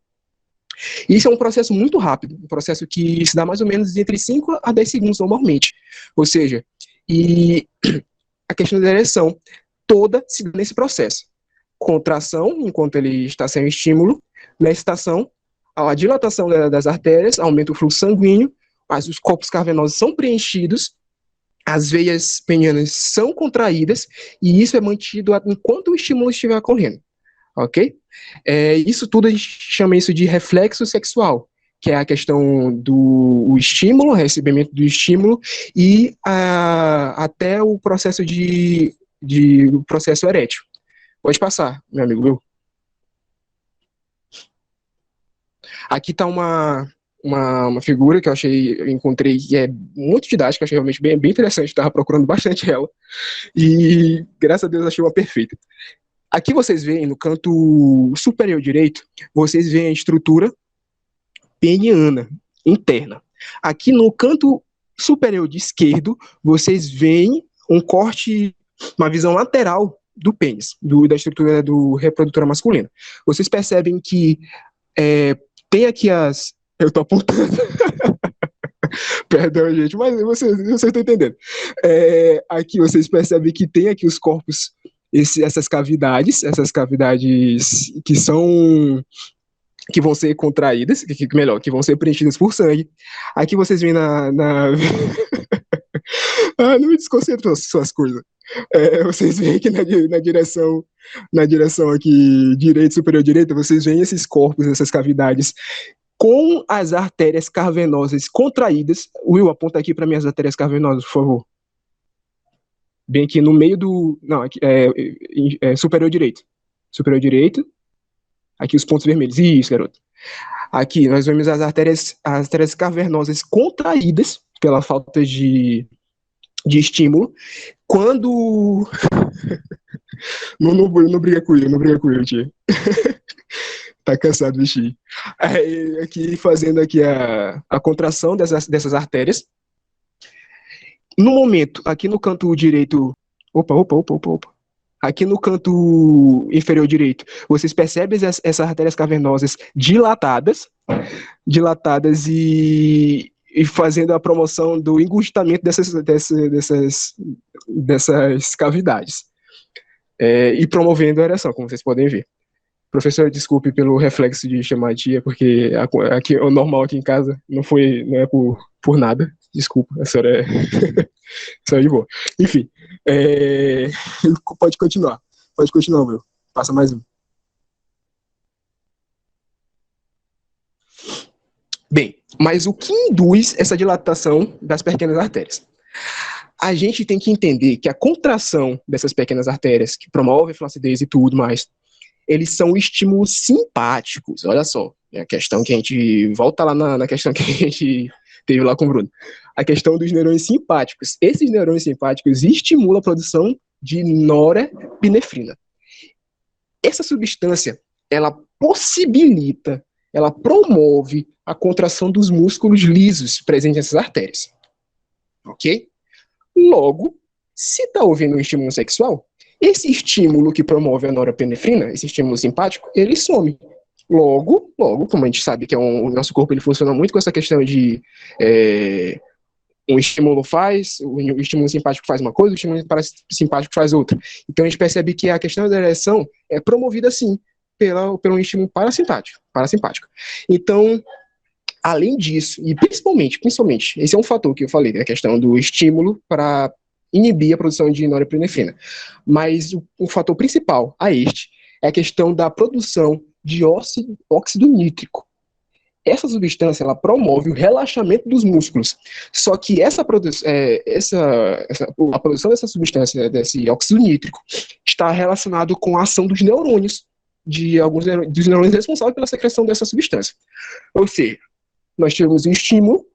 Isso é um processo muito rápido, um processo que se dá mais ou menos entre 5 a 10 segundos normalmente. Ou seja, e a questão da ereção toda se dá nesse processo. Contração, enquanto ele está sem estímulo, na excitação, a dilatação das artérias, aumenta o fluxo sanguíneo, mas os corpos cavernosos são preenchidos, as veias penianas são contraídas, e isso é mantido enquanto o estímulo estiver ocorrendo, ok? Isso tudo a gente chama isso de reflexo sexual, que é a questão do estímulo, recebimento do estímulo, e até o processo processo erétil. Pode passar, meu amigo Will. Aqui está uma figura que eu encontrei que é muito didática, achei realmente bem interessante, estava procurando bastante ela, e graças a Deus achei uma perfeita. Aqui vocês veem, no canto superior direito, vocês veem a estrutura peniana interna. Aqui no canto superior de esquerdo, vocês veem um corte, uma visão lateral do pênis, da estrutura do reprodutora masculina. Vocês percebem que tem aqui eu tô apontando. Perdão, gente, mas vocês estão entendendo. Aqui vocês percebem que tem aqui os corpos, essas cavidades que vão ser contraídas, que vão ser preenchidas por sangue. Aqui vocês veem não me desconcentram suas coisas. Vocês veem que na direção aqui superior direita, vocês veem esses corpos, essas cavidades com as artérias cavernosas contraídas. Will, aponta aqui para mim as artérias cavernosas, por favor. Bem aqui no meio aqui, superior direito. Superior direito. Aqui os pontos vermelhos. Isso, garoto. Aqui nós vemos as artérias cavernosas contraídas pela falta de estímulo. Quando... não briga com ele, tio. Tá cansado, bichinho. Aqui fazendo aqui a contração dessas artérias. No momento, aqui no canto direito... Opa. Aqui no canto inferior direito, vocês percebem essas artérias cavernosas dilatadas e fazendo a promoção do engurgitamento dessas cavidades. E promovendo a ereção, como vocês podem ver. Professor, desculpe pelo reflexo de chamar a tia, porque aqui, o normal aqui em casa não é por nada. Desculpa, a senhora é de boa. Enfim, pode continuar, meu. Passa mais um. Bem, mas o que induz essa dilatação das pequenas artérias? A gente tem que entender que a contração dessas pequenas artérias, que promove a flacidez e tudo mais, eles são estímulos simpáticos. Olha só, é a questão que a gente volta lá na questão que a gente teve lá com o Bruno. A questão dos neurônios simpáticos. Esses neurônios simpáticos estimulam a produção de norepinefrina. Essa substância, ela promove a contração dos músculos lisos presentes nessas artérias. Ok? Logo, se está ouvindo um estímulo sexual, esse estímulo que promove a norepinefrina, esse estímulo simpático, ele some. Logo, como a gente sabe que o nosso corpo ele funciona muito com essa questão de um estímulo o estímulo simpático faz uma coisa, o estímulo simpático faz outra. Então a gente percebe que a questão da ereção é promovida sim pelo estímulo parasimpático. Então, além disso, e principalmente, esse é um fator que eu falei, né, a questão do estímulo para inibir a produção de norepinefrina. Mas o fator principal é a questão da produção de óxido nítrico. Essa substância ela promove o relaxamento dos músculos. Só que a produção dessa substância, desse óxido nítrico, está relacionado com a ação dos neurônios, dos neurônios responsáveis pela secreção dessa substância. Ou seja, nós tivemos um estímulo,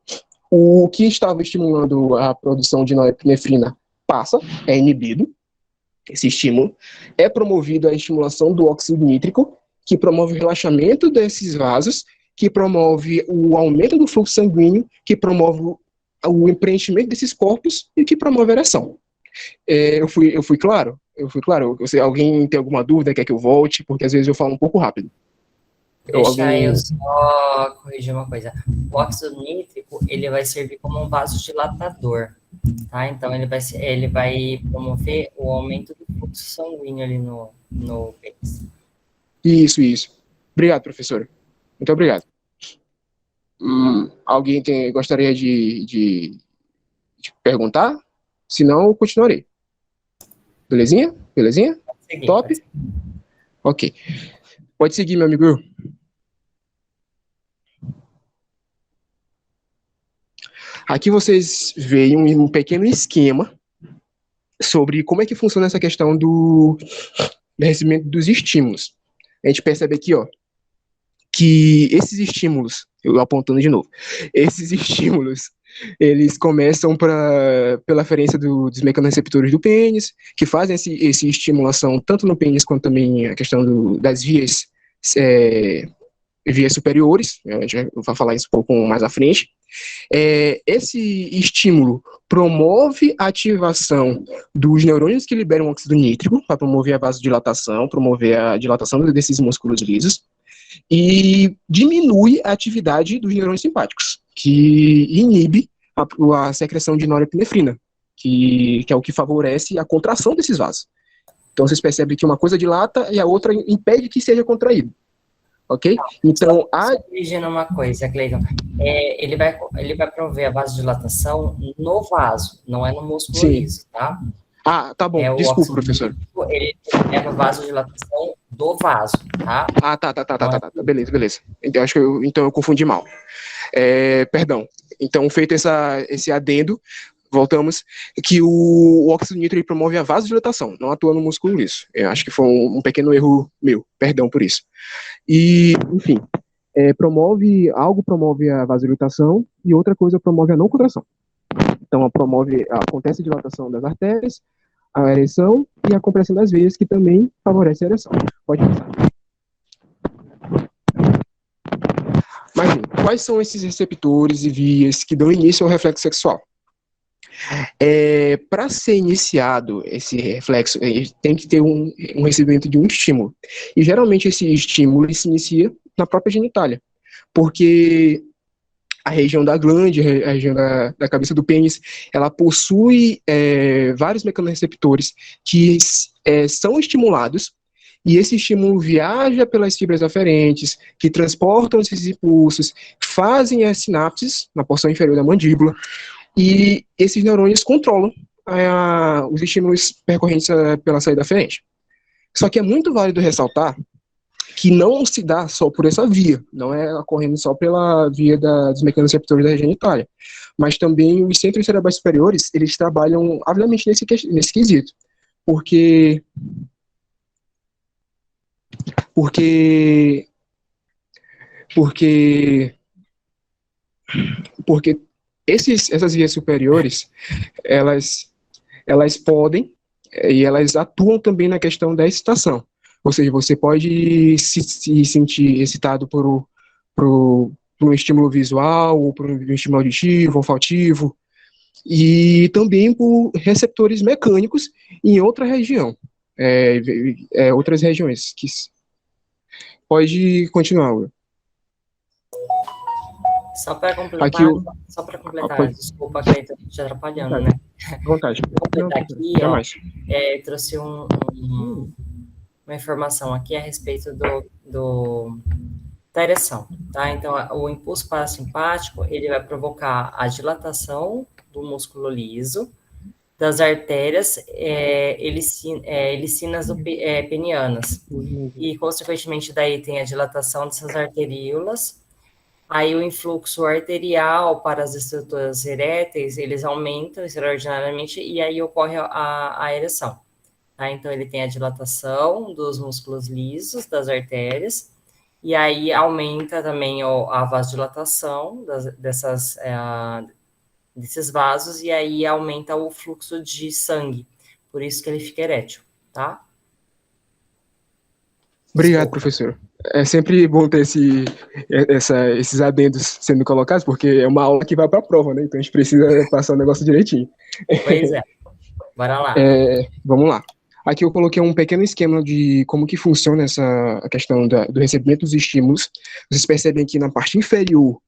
o que estava estimulando a produção de norepinefrina é inibido, esse estímulo, é promovido a estimulação do óxido nítrico, que promove o relaxamento desses vasos, que promove o aumento do fluxo sanguíneo, que promove o preenchimento desses corpos e que promove a ereção. Eu fui claro? Eu fui claro? Alguém tem alguma dúvida, quer que eu volte? Porque às vezes eu falo um pouco rápido. Deixa eu só corrigir uma coisa. O óxido nítrico, ele vai servir como um vasodilatador, tá? Então, ele vai promover o aumento do fluxo sanguíneo ali no pênis. Isso. Obrigado, professora. Muito obrigado. Alguém gostaria de perguntar? Se não, eu continuarei. Belezinha? Seguir, Top? Ok. Pode seguir, meu amigo. Aqui vocês veem um pequeno esquema sobre como é que funciona essa questão do recebimento dos estímulos. A gente percebe aqui, ó, que esses estímulos, eu apontando de novo, esses estímulos, eles começam pela aferência dos mecanorreceptores do pênis, que fazem essa estimulação tanto no pênis quanto também a questão das vias superiores, a gente vai falar isso um pouco mais à frente. Esse estímulo promove a ativação dos neurônios que liberam óxido nítrico, para promover a vasodilatação, promover a dilatação desses músculos lisos, e diminui a atividade dos neurônios simpáticos, que inibe a secreção de norepinefrina, que é o que favorece a contração desses vasos. Então, vocês percebem que uma coisa dilata e a outra impede que seja contraído. Ok? Então, corrigindo uma coisa, Cleiton, ele vai promover a vasodilatação no vaso, não é no músculo liso, tá? Ah, tá bom. Desculpa, professor. Ele leva a vasodilatação do vaso, tá? Ah, tá. Beleza. Então, acho que eu confundi mal. Perdão. Então, feito esse adendo, voltamos, que o óxido nítrico promove a vasodilatação, não atua no músculo liso. Eu acho que foi um pequeno erro meu, perdão por isso. E, enfim, algo promove a vasodilatação e outra coisa promove a não contração. Então, acontece a dilatação das artérias, a ereção e a compressão das veias, que também favorece a ereção. Pode passar. Mas, quais são esses receptores e vias que dão início ao reflexo sexual? Para ser iniciado esse reflexo, tem que ter um recebimento de um estímulo. E geralmente esse estímulo se inicia na própria genitália, porque a região da glande, a região da cabeça do pênis, ela possui vários mecanorreceptores que são estimulados, e esse estímulo viaja pelas fibras aferentes, que transportam esses impulsos, fazem as sinapses na porção inferior da mandíbula, e esses neurônios controlam os estímulos percorrentes pela saída aferente. Só que é muito válido ressaltar que não se dá só por essa via, não é ocorrendo só pela via dos mecanorreceptores da genitália, mas também os centros cerebrais superiores, eles trabalham avidamente nesse quesito, porque essas vias superiores, elas podem e elas atuam também na questão da excitação. Ou seja, você pode se sentir excitado por um estímulo visual, ou por um estímulo auditivo, olfativo, e também por receptores mecânicos em outra região, outras regiões. Pode continuar, Will. Só para completar, desculpa, Cleiton, te atrapalhando, né? Vontade. Vou completar aqui, trouxe uma informação aqui a respeito da ereção, tá? Então, o impulso parasimpático, ele vai provocar a dilatação do músculo liso, das artérias helicinas penianas, e, consequentemente, daí tem a dilatação dessas arteríolas. Aí o influxo arterial para as estruturas eréteis, eles aumentam extraordinariamente e aí ocorre a ereção. Tá? Então, ele tem a dilatação dos músculos lisos, das artérias, e aí aumenta também a vasodilatação desses vasos, e aí aumenta o fluxo de sangue. Por isso que ele fica erétil, tá? Obrigado, Desculpa. professor. É sempre bom ter esses adendos sendo colocados, porque é uma aula que vai para a prova, né? Então a gente precisa passar o negócio direitinho. Pois é, bora lá. Vamos lá. Aqui eu coloquei um pequeno esquema de como que funciona a questão do recebimento dos estímulos. Vocês percebem aqui na parte inferior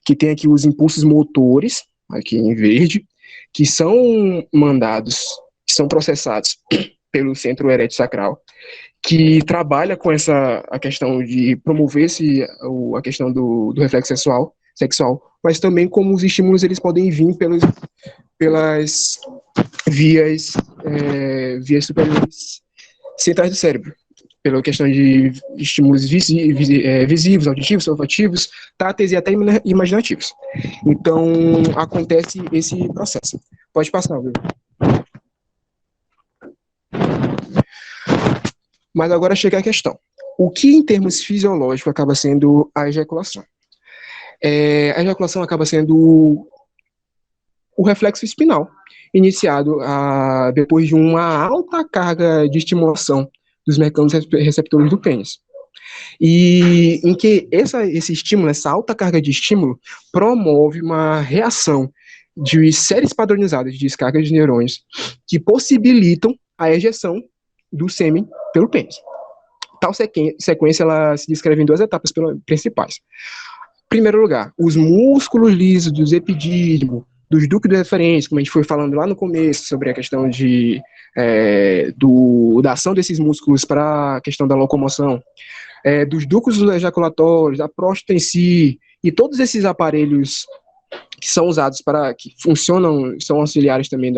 que tem aqui os impulsos motores, aqui em verde, que são mandados, que são processados pelo centro erétil sacral, que trabalha com a questão de promover a questão do reflexo sexual, mas também como os estímulos eles podem vir pelas vias superiores centrais do cérebro, pela questão de estímulos visivos, auditivos, olfativos, táteis e até imaginativos. Então, acontece esse processo. Pode passar, viu? Mas agora chega a questão. O que, em termos fisiológicos, acaba sendo a ejaculação? A ejaculação acaba sendo o reflexo espinal, iniciado depois de uma alta carga de estimulação dos mecanismos receptores do pênis. E em que esse estímulo, essa alta carga de estímulo, promove uma reação de séries padronizadas de descargas de neurônios que possibilitam a ejeção do sêmen pelo pênis. Tal sequência ela se descreve em duas etapas principais. Em primeiro lugar, os músculos lisos dos epidídimo, dos ductos deferentes, como a gente foi falando lá no começo, sobre a questão da ação desses músculos para a questão da locomoção, dos ductos ejaculatórios, da próstata em si, e todos esses aparelhos que são usados que funcionam, são auxiliares também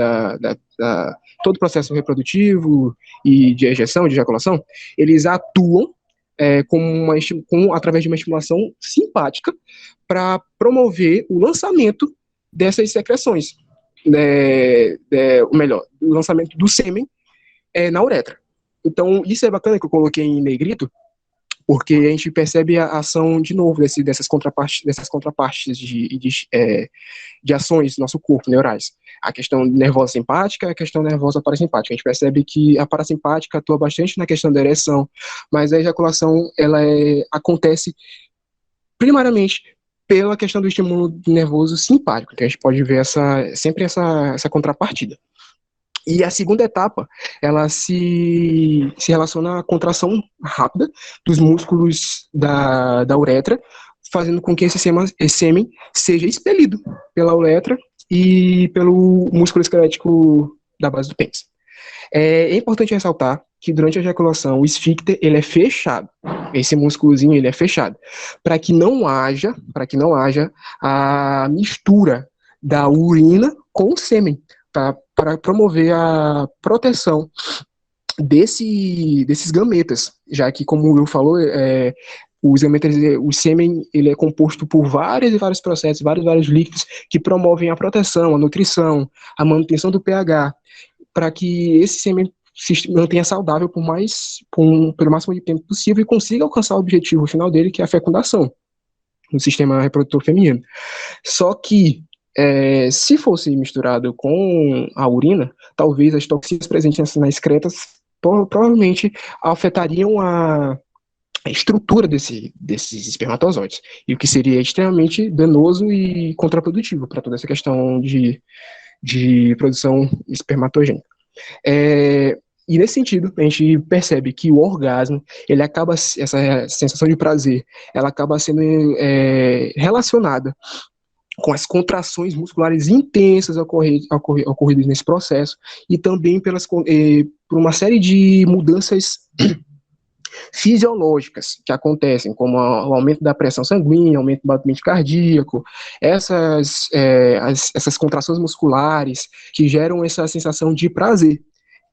todo o processo reprodutivo e de ejeção, de ejaculação, eles atuam através de uma estimulação simpática para promover o lançamento dessas secreções, ou melhor, o lançamento do sêmen na uretra. Então, isso é bacana que eu coloquei em negrito, porque a gente percebe a ação, de novo, dessas contrapartes de ações do nosso corpo, neurais. A questão nervosa simpática e a questão nervosa parasimpática. A gente percebe que a parasimpática atua bastante na questão da ereção, mas a ejaculação acontece primariamente pela questão do estímulo nervoso simpático, que a gente pode ver sempre essa contrapartida. E a segunda etapa, ela se relaciona à contração rápida dos músculos da uretra, fazendo com que esse sêmen seja expelido pela uretra e pelo músculo esquelético da base do pênis. É importante ressaltar que durante a ejaculação o esfíncter ele é fechado, esse músculozinho ele é fechado, para que não haja a mistura da urina com o sêmen, para promover a proteção desses gametas, já que, como o Will falou, os gametas, o sêmen, ele é composto por vários e vários processos, vários líquidos que promovem a proteção, a nutrição, a manutenção do pH, para que esse sêmen se mantenha saudável pelo máximo de tempo possível e consiga alcançar o objetivo final dele, que é a fecundação no sistema reprodutor feminino. Só que se fosse misturado com a urina, talvez as toxinas presentes nas excretas provavelmente afetariam a estrutura desses espermatozoides, e o que seria extremamente danoso e contraprodutivo para toda essa questão de produção espermatogênica. E nesse sentido, a gente percebe que o orgasmo, essa sensação de prazer, ela acaba sendo relacionada com as contrações musculares intensas ocorridas nesse processo, e também por uma série de mudanças fisiológicas que acontecem, como o aumento da pressão sanguínea, aumento do batimento cardíaco, essas contrações musculares que geram essa sensação de prazer,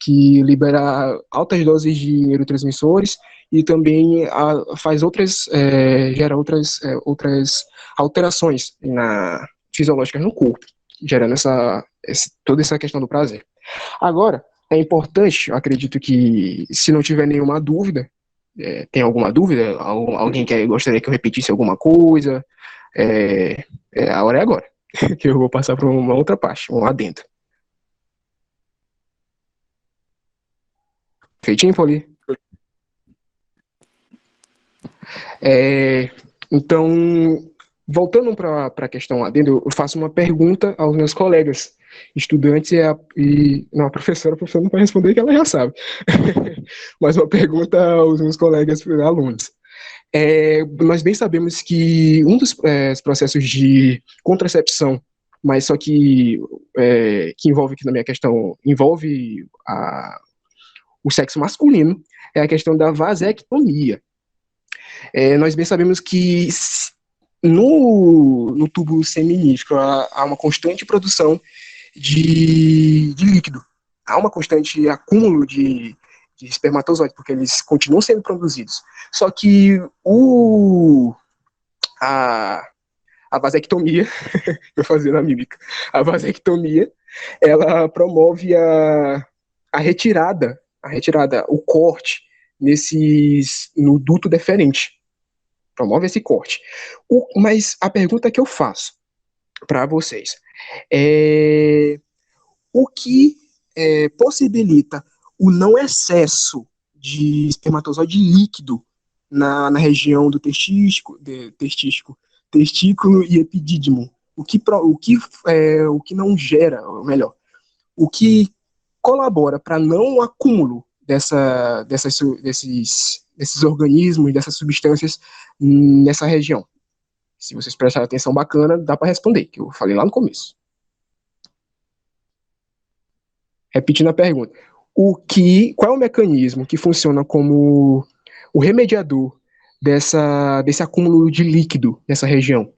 que libera altas doses de neurotransmissores e também gera outras alterações fisiológicas no corpo, gerando toda essa questão do prazer. Agora, é importante, eu acredito que, se não tiver nenhuma dúvida, tem alguma dúvida? Alguém gostaria que eu repetisse alguma coisa? A hora é agora, que eu vou passar para uma outra parte, um adendo. Feitinho, Paulinho? Então, voltando para a questão adendo, eu faço uma pergunta aos meus colegas, estudantes não, a professora não vai responder que ela já sabe, mas uma pergunta aos meus colegas alunos. Nós bem sabemos que um dos processos de contracepção, mas só que envolve aqui na minha questão, envolve o sexo masculino, é a questão da vasectomia. Nós bem sabemos que no tubo seminítico há uma constante produção de líquido, há uma constante acúmulo de espermatozoides, porque eles continuam sendo produzidos. Só que a vasectomia, eu fazendo a mímica, a vasectomia, ela promove a retirada, o corte no duto deferente. Promove esse corte. Mas a pergunta que eu faço para vocês é o que possibilita o não excesso de espermatozoide líquido na região do testículo e epidídimo. O que não gera, ou melhor, o que colabora para não acúmulo desses organismos e dessas substâncias nessa região. Se vocês prestarem atenção bacana, dá para responder, que eu falei lá no começo. Repetindo a pergunta. Qual é o mecanismo que funciona como o remediador desse acúmulo de líquido nessa região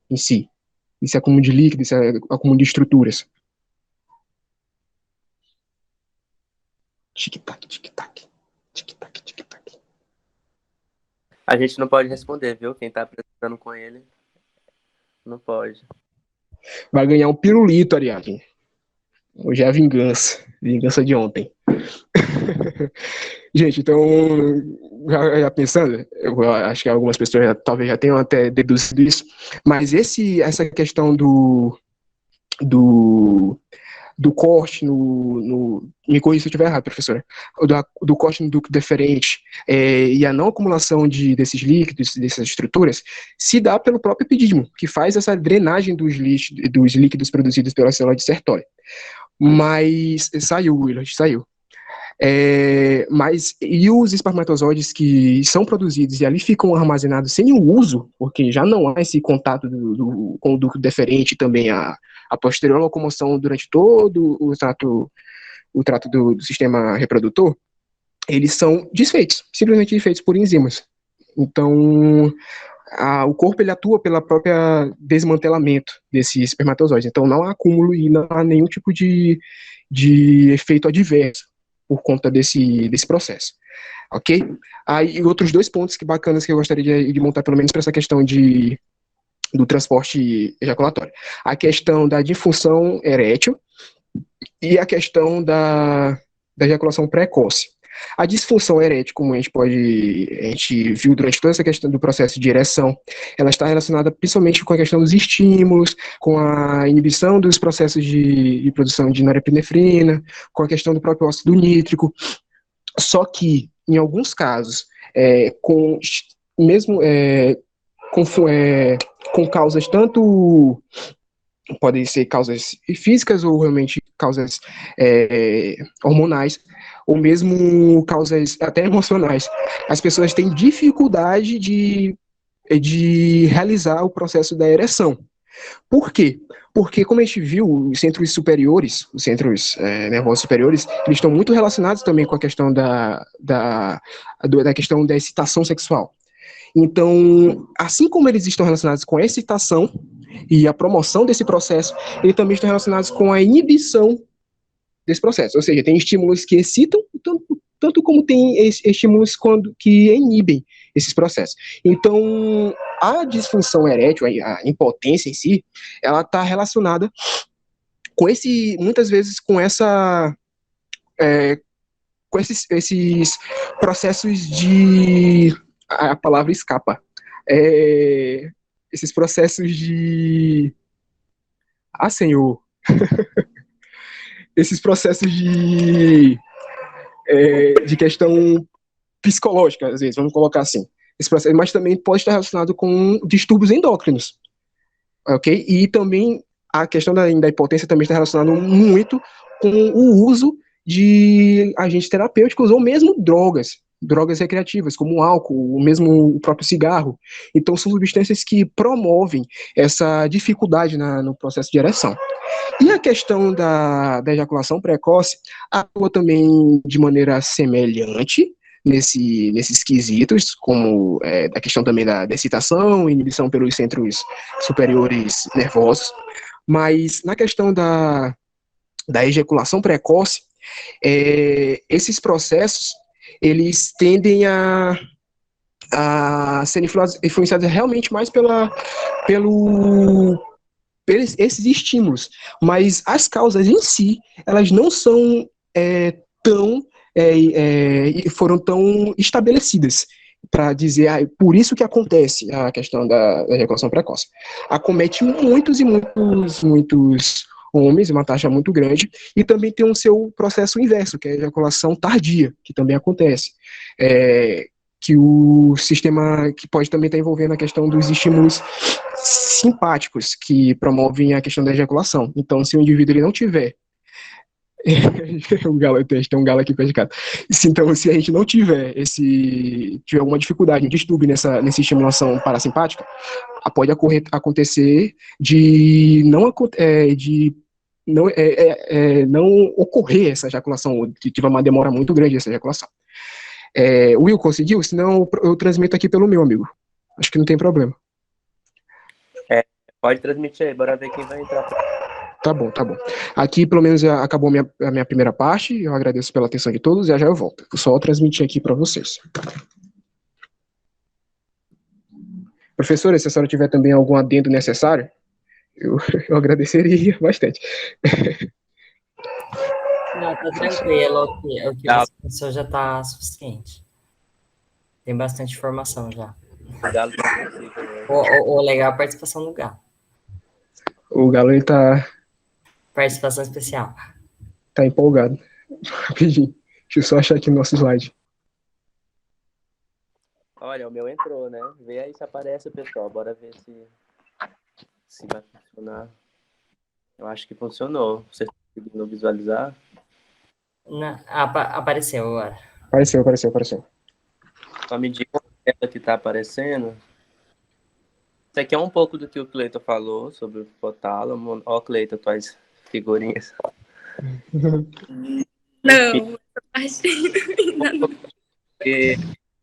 em si? Esse acúmulo de líquido, esse acúmulo de estruturas. Tic-tac, tic-tac. Tic-tac, tic-tac. A gente não pode responder, viu? Quem tá apresentando com ele não pode. Vai ganhar um pirulito, Ariadne. Hoje é a vingança de ontem. Gente, então, já pensando, eu acho que algumas pessoas talvez já tenham até deduzido isso, mas essa questão do corte me corrija se eu estiver errado, professora, do corte no ducto deferente e a não acumulação desses líquidos, dessas estruturas, se dá pelo próprio epidídimo, que faz essa drenagem dos líquidos produzidos pela célula de Sertoli. Mas saiu. E os espermatozoides que são produzidos e ali ficam armazenados sem o uso, porque já não há esse contato com o ducto deferente, também a posterior locomoção durante todo o trato do sistema reprodutor, eles são simplesmente desfeitos por enzimas. Então, o corpo ele atua pela própria desmantelamento desses espermatozoides. Então, não há acúmulo e não há nenhum tipo de efeito adverso por conta desse processo, ok? Aí, outros dois pontos bacanas que eu gostaria de montar, pelo menos para essa questão do transporte ejaculatório. A questão da disfunção erétil e a questão da ejaculação precoce. A disfunção erétil, como a gente viu durante toda essa questão do processo de ereção, ela está relacionada principalmente com a questão dos estímulos, com a inibição dos processos de produção de norepinefrina, com a questão do próprio óxido nítrico. Só que, em alguns casos, com causas tanto podem ser causas físicas ou realmente causas hormonais, ou mesmo causas até emocionais. As pessoas têm dificuldade de realizar o processo da ereção. Por quê? Porque, como a gente viu, os centros superiores, os centros nervosos superiores, eles estão muito relacionados também com a questão da questão da excitação sexual. Então, assim como eles estão relacionados com a excitação e a promoção desse processo, eles também estão relacionados com a inibição desse processo. Ou seja, tem estímulos que excitam, tanto como tem estímulos que inibem esses processos. Então, a disfunção erétil, a impotência em si, ela está relacionada com muitas vezes com esses processos de... A palavra escapa. Esses processos de... Senhor! Esses processos de questão psicológica, às vezes, vamos colocar assim. esse processo, mas também pode estar relacionado com distúrbios endócrinos, ok? E também a questão da impotência também está relacionada muito com o uso de agentes terapêuticos ou mesmo drogas recreativas, como o álcool, ou mesmo o próprio cigarro. Então, são substâncias que promovem essa dificuldade no processo de ereção. E a questão da ejaculação precoce atua também de maneira semelhante nesses quesitos, como a questão também da excitação, inibição pelos centros superiores nervosos, mas na questão da ejaculação precoce, esses processos, eles tendem a serem influenciados realmente mais pelos esses estímulos, mas as causas em si, elas não são foram tão estabelecidas para dizer, por isso que acontece a questão da ejaculação precoce. Acomete muitos e muitos homens, uma taxa muito grande, e também tem o seu processo inverso, que é a ejaculação tardia, que também acontece. Que o sistema, que pode também estar envolvendo a questão dos estímulos simpáticos, que promovem a questão da ejaculação. Então, se o indivíduo ele não tiver tem um galo aqui perto de casa. Então, se a gente não tiver alguma dificuldade, um distúrbio nessa estimulação parasimpática, pode acontecer de não ocorrer essa ejaculação, que tiver uma demora muito grande essa ejaculação. Will, conseguiu? Senão eu transmito aqui pelo meu amigo. Acho que não tem problema. Pode transmitir aí, bora ver quem vai entrar. Tá bom. Aqui, pelo menos, acabou a minha primeira parte. Eu agradeço pela atenção de todos e já eu volto. Vou só transmitir aqui para vocês. Professora, se a senhora tiver também algum adendo necessário, eu agradeceria bastante. Não, tá tranquilo. O que você pensou já tá suficiente. Tem bastante informação já. O legal é a participação do Galo. O Galo, ele tá... Participação especial. Tá empolgado. Rapidinho. Deixa eu só achar aqui o nosso slide. Olha, o meu entrou, né? Vê aí se aparece, pessoal. Bora ver se vai funcionar. Eu acho que funcionou. Vocês estão conseguindo visualizar? Não, apareceu agora. Apareceu. Só me diga a que tá aparecendo. Isso aqui é um pouco do que o Cleiton falou sobre o hipotálamo. Ó, Cleiton, tuas figurinhas. Não, achei ainda não. Porque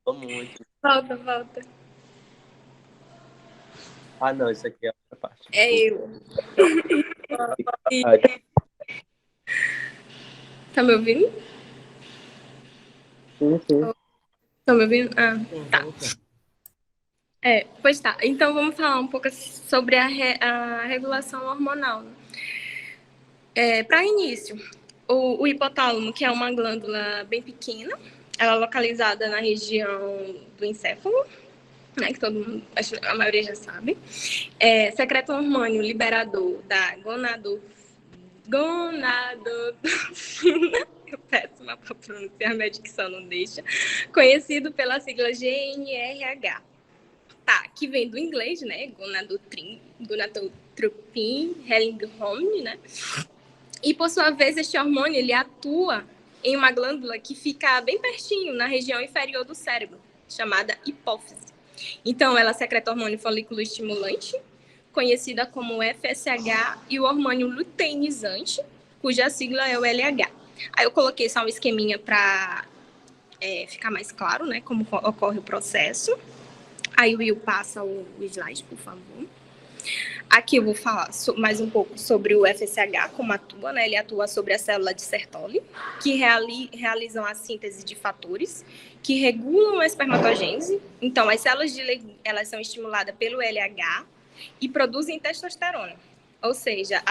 muito. Volta. Ah, não, isso aqui é a outra parte. É eu. Tá me ouvindo? Sim. Tá me ouvindo? Ah, tá. Pois tá. Então, vamos falar um pouco sobre a regulação hormonal. Para início, o hipotálamo, que é uma glândula bem pequena, ela é localizada na região do encéfalo, né, que todo mundo, a maioria já sabe, secreta um hormônio liberador da gonadotropina, eu péssima para pronunciar, a dicção não deixa, conhecido pela sigla GnRH. Tá, que vem do inglês, né, gonadotropin, Hellingham, né, e por sua vez este hormônio ele atua em uma glândula que fica bem pertinho, na região inferior do cérebro, chamada hipófise. Então, ela secreta o hormônio folículo estimulante, conhecida como FSH, e o hormônio luteinizante, cuja sigla é o LH. Aí eu coloquei só um esqueminha para ficar mais claro, né, como ocorre o processo. Aí o Will passa o slide, por favor. Aqui eu vou falar mais um pouco sobre o FSH, como atua, né? Ele atua sobre a célula de Sertoli, que realizam a síntese de fatores que regulam a espermatogênese. Então, as células de Leydig, elas são estimuladas pelo LH e produzem testosterona. Ou seja,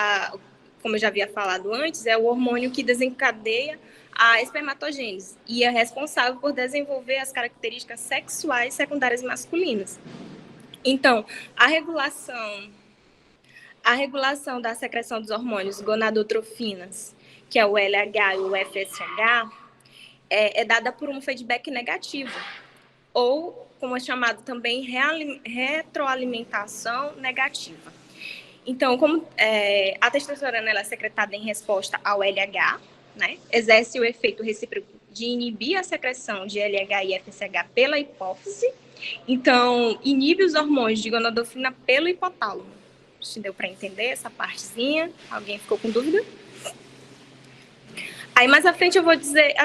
como eu já havia falado antes, é o hormônio que desencadeia a espermatogênese e é responsável por desenvolver as características sexuais secundárias masculinas. Então, a regulação da secreção dos hormônios gonadotrofinas, que é o LH e o FSH, é dada por um feedback negativo, ou como é chamado também retroalimentação negativa. Então, como a testosterona ela é secretada em resposta ao LH, né, exerce o efeito recíproco de inibir a secreção de LH e FSH pela hipófise, então inibe os hormônios de gonadotropina pelo hipotálamo. Se deu para entender essa partezinha? Alguém ficou com dúvida? Aí mais à frente eu vou dizer,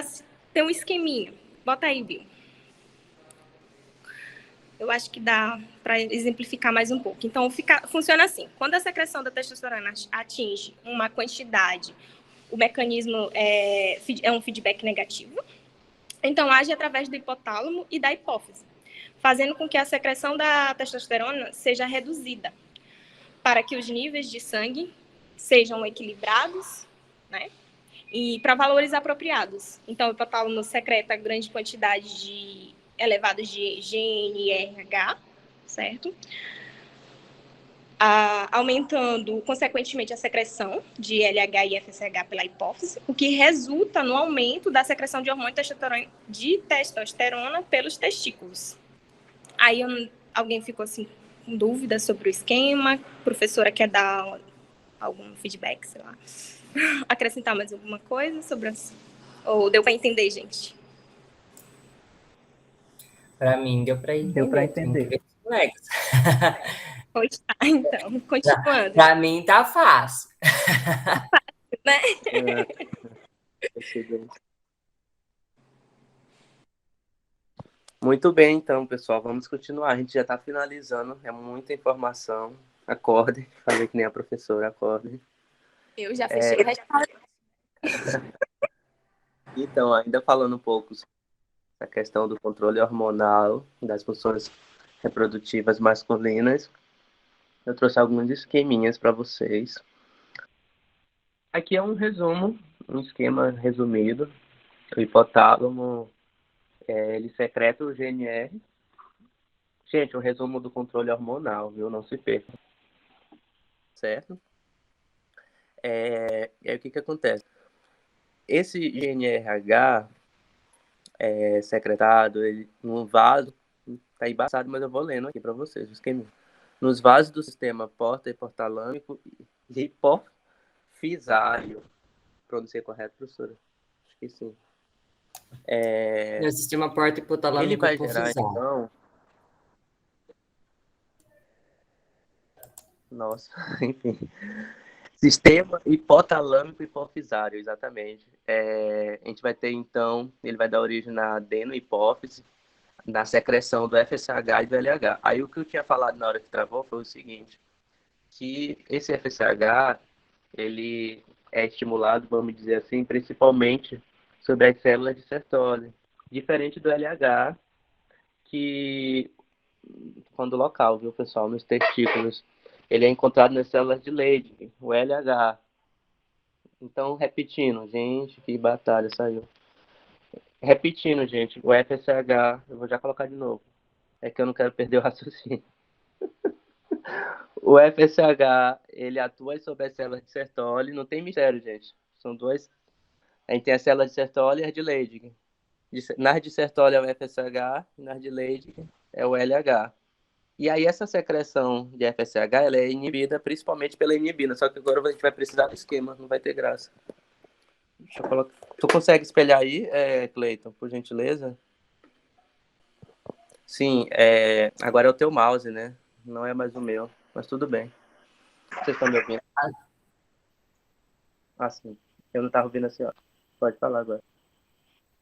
tem um esqueminha. Bota aí, Bill. Eu acho que dá para exemplificar mais um pouco. Então, funciona assim. Quando a secreção da testosterona atinge uma quantidade, o mecanismo é um feedback negativo. Então, age através do hipotálamo e da hipófise, fazendo com que a secreção da testosterona seja reduzida, para que os níveis de sangue sejam equilibrados, né? E para valores apropriados. Então, o hipotálamo secreta grande quantidade elevados de GnRH, certo? Aumentando, consequentemente, a secreção de LH e FSH pela hipófise, o que resulta no aumento da secreção de hormônio de testosterona pelos testículos. Aí, alguém ficou assim, com dúvida sobre o esquema? A professora quer dar algum feedback, sei lá? Acrescentar mais alguma coisa sobre isso? Ou deu para entender, gente? Para mim, deu para entender. Deu para entender. Tem que ver com os colegas. Pois tá, então, continuando. Para mim, tá fácil. Né? Muito bem, então, pessoal, vamos continuar. A gente já está finalizando, é muita informação. Acordem, falei que nem a professora, acordem. Eu já fechei o resto. Então, ainda falando um pouco sobre a questão do controle hormonal das funções reprodutivas masculinas, eu trouxe alguns esqueminhas para vocês. Aqui é um resumo, um esquema resumido. O hipotálamo, ele secreta o GNR. Gente, um resumo do controle hormonal, viu? Não se perca. Certo? E aí, o que acontece? Esse GNRH secretado ele, num vaso, tá embaçado, mas eu vou lendo aqui para vocês, o esquema. Nos vasos do sistema porta hipotalâmico e hipofisário. Pronunciei correto, professora? Acho que sim. No sistema porta hipotalâmico Ele vai hipofisário. gerar, então... Nossa, enfim. Sistema hipotalâmico hipofisário, exatamente. A gente vai ter, então, ele vai dar origem na adenohipófise, na secreção do FSH e do LH. Aí o que eu tinha falado na hora que travou foi o seguinte, que esse FSH, ele é estimulado, vamos dizer assim, principalmente sobre as células de Sertoli, diferente do LH, que, quando local, viu, pessoal, nos testículos, ele é encontrado nas células de Leydig, o LH. Então, repetindo, gente, que batalha saiu. Repetindo, gente, o FSH, eu vou já colocar de novo, é que eu não quero perder o raciocínio. O FSH, ele atua sobre as células de Sertoli, não tem mistério, gente. São duas. A gente tem as células de Sertoli e as de Leydig. Nas de Sertoli é o FSH, nas de Leydig é o LH. E aí essa secreção de FSH, ela é inibida principalmente pela inibina, só que agora a gente vai precisar do esquema, não vai ter graça. Deixa eu colocar. Tu consegue espelhar aí, Cleiton, por gentileza? Sim, agora é o teu mouse, né? Não é mais o meu, mas tudo bem. Vocês estão me ouvindo? Ah, sim. Eu não estava ouvindo a senhora. Pode falar agora.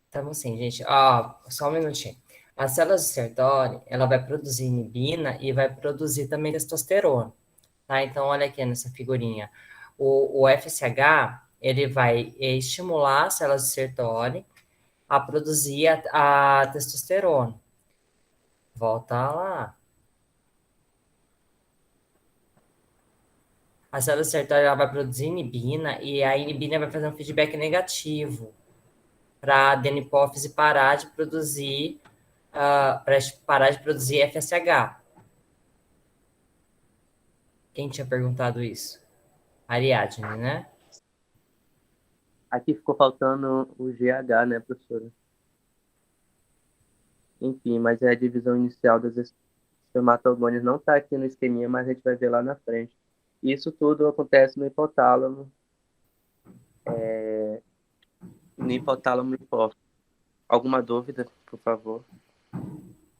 Então, assim, gente, só um minutinho. As células de Sertoli, ela vai produzir inibina e vai produzir também testosterona, tá? Então, olha aqui nessa figurinha. O FSH, ele vai estimular as células de Sertoli a produzir a testosterona. Volta lá. A célula de Sertoli, ela vai produzir inibina e a inibina vai fazer um feedback negativo para a adenopófise parar de produzir FSH. Quem tinha perguntado isso? Ariadne, né? Aqui ficou faltando o GH, né, professora? Enfim, mas é a divisão inicial das espermatogônias não está aqui no esqueminha, mas a gente vai ver lá na frente. Isso tudo acontece no hipotálamo, no hipófise. Alguma dúvida, por favor?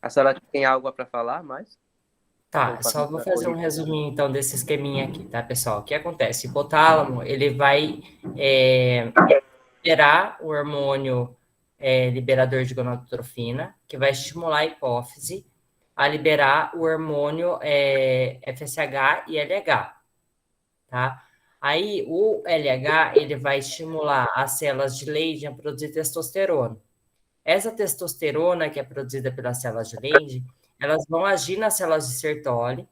A senhora tem algo para falar mais? Ou Tá, passar só vou para fazer um resuminho então desse esqueminha aqui, tá, pessoal? O que acontece? O hipotálamo, ele vai liberar o hormônio liberador de gonadotrofina, que vai estimular a hipófise a liberar o hormônio FSH e LH, tá? Aí o LH, ele vai estimular as células de Leydig a produzir testosterona. Essa testosterona que é produzida pelas células de Leydig, elas vão agir nas células de Sertoli,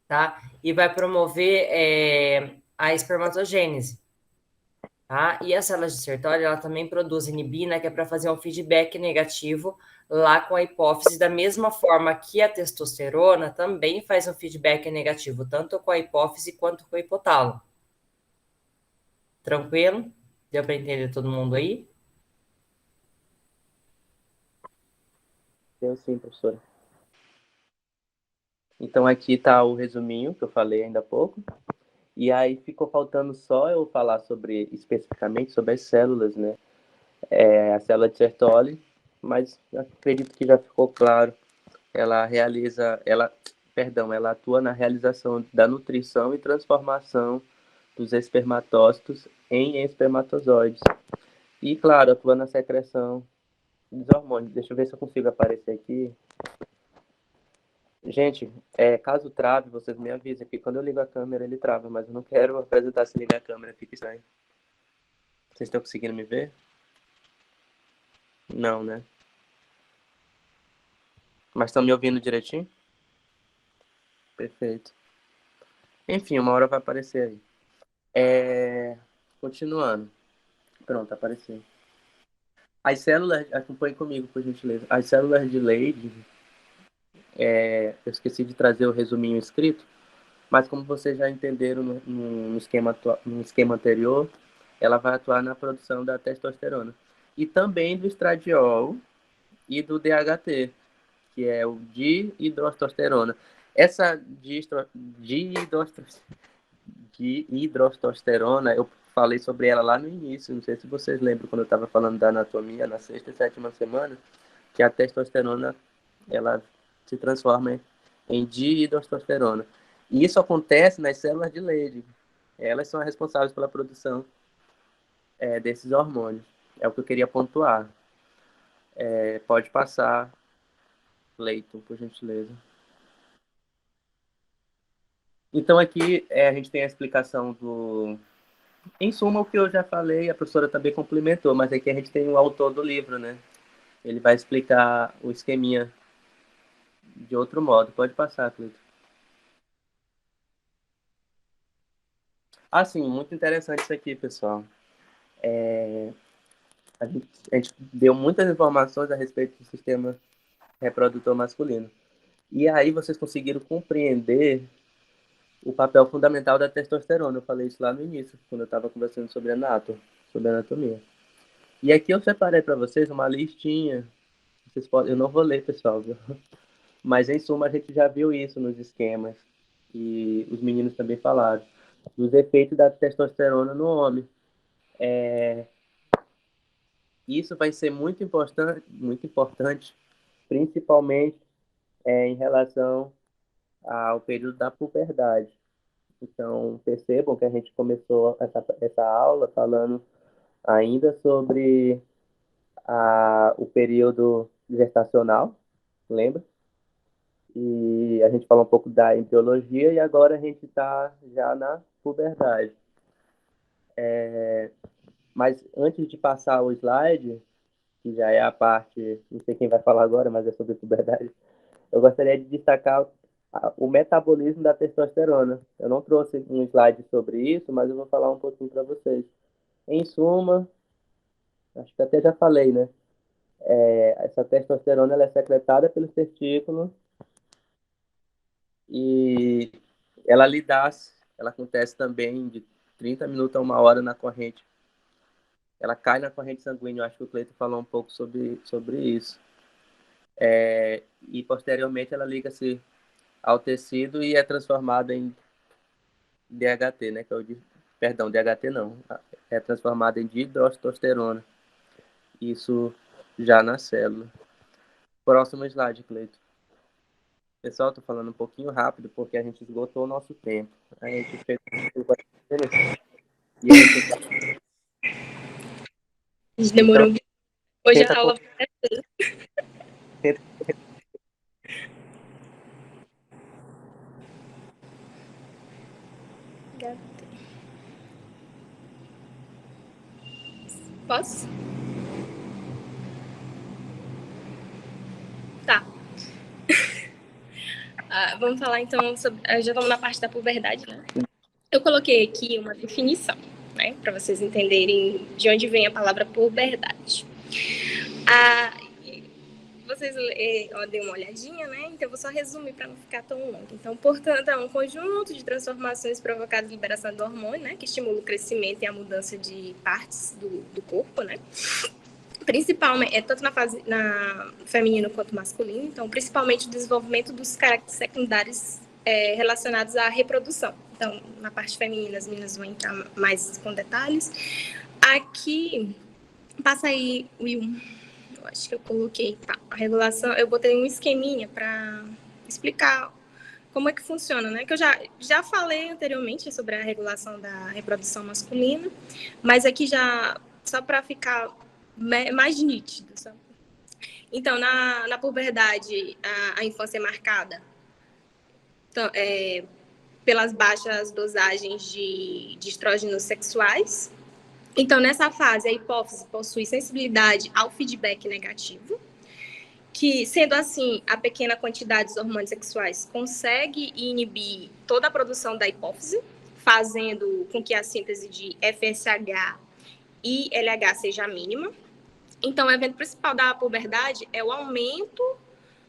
tá? E vai promover a espermatogênese, tá? E as células de Sertoli, ela também produz inibina, que é para fazer um feedback negativo lá com a hipófise, da mesma forma que a testosterona também faz um feedback negativo, tanto com a hipófise quanto com o hipotálamo. Tranquilo? Deu para entender todo mundo aí? Eu sim, professora. Então aqui está o resuminho que eu falei ainda há pouco. E aí ficou faltando só eu falar especificamente sobre as células, né? A célula de Sertoli, mas acredito que já ficou claro. Ela atua na realização da nutrição e transformação dos espermatócitos em espermatozoides. E, claro, atua na secreção dos hormônios. Deixa eu ver se eu consigo aparecer aqui. Gente, caso trave, vocês me avisem, porque quando eu ligo a câmera ele trava, mas eu não quero apresentar se ligar a câmera, fica estranho. Vocês estão conseguindo me ver? Não, né? Mas estão me ouvindo direitinho? Perfeito. Enfim, uma hora vai aparecer aí. Continuando. Pronto, apareceu. As células, acompanhe comigo, por gentileza. As células de Leydig, eu esqueci de trazer o resuminho escrito, mas como vocês já entenderam no esquema anterior, ela vai atuar na produção da testosterona. E também do estradiol e do DHT, que é o dihidrotestosterona. Essa dihidrotestosterona, eu falei sobre ela lá no início, não sei se vocês lembram quando eu estava falando da anatomia, na sexta e sétima semana, que a testosterona, ela se transforma em dihidrotestosterona. E isso acontece nas células de Leydig. Elas são as responsáveis pela produção desses hormônios. É o que eu queria pontuar. Pode passar, Leiton, por gentileza. Então aqui a gente tem a explicação do... Em suma, o que eu já falei, a professora também complementou, mas aqui a gente tem o autor do livro, né? Ele vai explicar o esqueminha de outro modo. Pode passar, Cleiton. Ah, sim, muito interessante isso aqui, pessoal. A gente deu muitas informações a respeito do sistema reprodutor masculino. E aí vocês conseguiram compreender o papel fundamental da testosterona. Eu falei isso lá no início, quando eu estava conversando sobre anatomia. E aqui eu separei para vocês uma listinha. Eu não vou ler, pessoal, viu? Mas em suma a gente já viu isso nos esquemas e os meninos também falaram dos efeitos da testosterona no homem. Isso vai ser muito importante, principalmente em relação ao período da puberdade. Então, percebam que a gente começou essa aula falando ainda sobre o período gestacional, lembra? E a gente falou um pouco da embriologia e agora a gente está já na puberdade. Mas antes de passar o slide, que já é a parte, não sei quem vai falar agora, mas é sobre puberdade, eu gostaria de destacar o metabolismo da testosterona. Eu não trouxe um slide sobre isso, mas eu vou falar um pouquinho para vocês. Em suma, acho que até já falei, né? Essa testosterona ela é secretada pelos testículos e ela acontece também de 30 minutos a uma hora na corrente. Ela cai na corrente sanguínea. Eu acho que o Cleiton falou um pouco sobre isso. E posteriormente ela liga-se ao tecido e é transformada em DHT, né? Perdão, DHT não. É transformada em dihidrotestosterona. Isso já na célula. Próximo slide, Cleiton. Pessoal, estou falando um pouquinho rápido porque a gente esgotou o nosso tempo. A gente fez e a gente Demorou. Então, Hoje tenta a aula Posso? Tá. Vamos falar então sobre. Já estamos na parte da puberdade, né? Eu coloquei aqui uma definição, né? Para vocês entenderem de onde vem a palavra puberdade. Vocês dêem uma olhadinha, né? Então eu vou só resumir para não ficar tão longo. Então, portanto, é um conjunto de transformações provocadas pela liberação do hormônio, né? Que estimula o crescimento e a mudança de partes do corpo, né? Principalmente, tanto na fase feminino quanto masculino. Então, principalmente o desenvolvimento dos caracteres secundários relacionados à reprodução. Então, na parte feminina, as meninas vão entrar mais com detalhes. Aqui, passa aí, Will. Eu acho que eu coloquei, tá, a regulação, eu botei um esqueminha para explicar como é que funciona, né? Que eu já falei anteriormente sobre a regulação da reprodução masculina, mas aqui já, só para ficar mais nítido, sabe? Então, na puberdade, a infância é marcada então, pelas baixas dosagens de estrógenos sexuais. Então, nessa fase, a hipófise possui sensibilidade ao feedback negativo, que, sendo assim, a pequena quantidade dos hormônios sexuais consegue inibir toda a produção da hipófise, fazendo com que a síntese de FSH e LH seja mínima. Então, o evento principal da puberdade é o aumento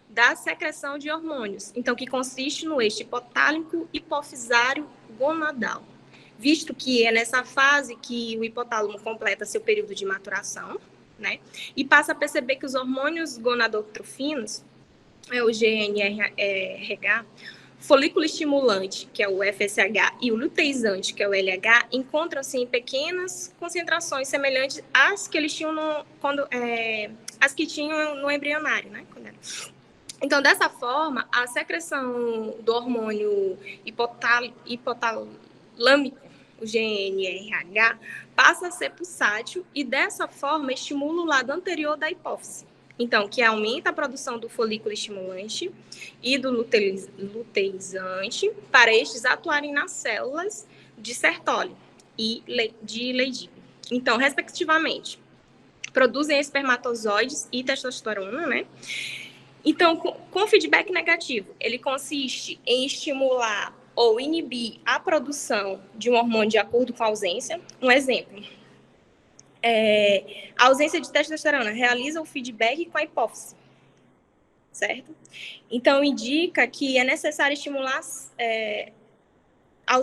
da secreção de hormônios, então, que consiste no eixo hipotálamico hipofisário gonadal, visto que é nessa fase que o hipotálamo completa seu período de maturação, né? E passa a perceber que os hormônios gonadotrofinos, o GnRH, folículo estimulante, que é o FSH, e o luteizante, que é o LH, encontram-se em pequenas concentrações semelhantes às que eles tinham as que tinham no embrionário, né? Então, dessa forma, a secreção do hormônio hipotalâmico, o GnRH, passa a ser pulsátil e, dessa forma, estimula o lado anterior da hipófise. Então, que aumenta a produção do folículo estimulante e do luteizante para estes atuarem nas células de Sertoli e de Leydig. Então, respectivamente, produzem espermatozoides e testosterona, né? Então, com feedback negativo, ele consiste em estimular ou inibir a produção de um hormônio de acordo com a ausência. Um exemplo, a ausência de testosterona realiza o feedback com a hipófise, certo? Então, indica que é necessário estimular a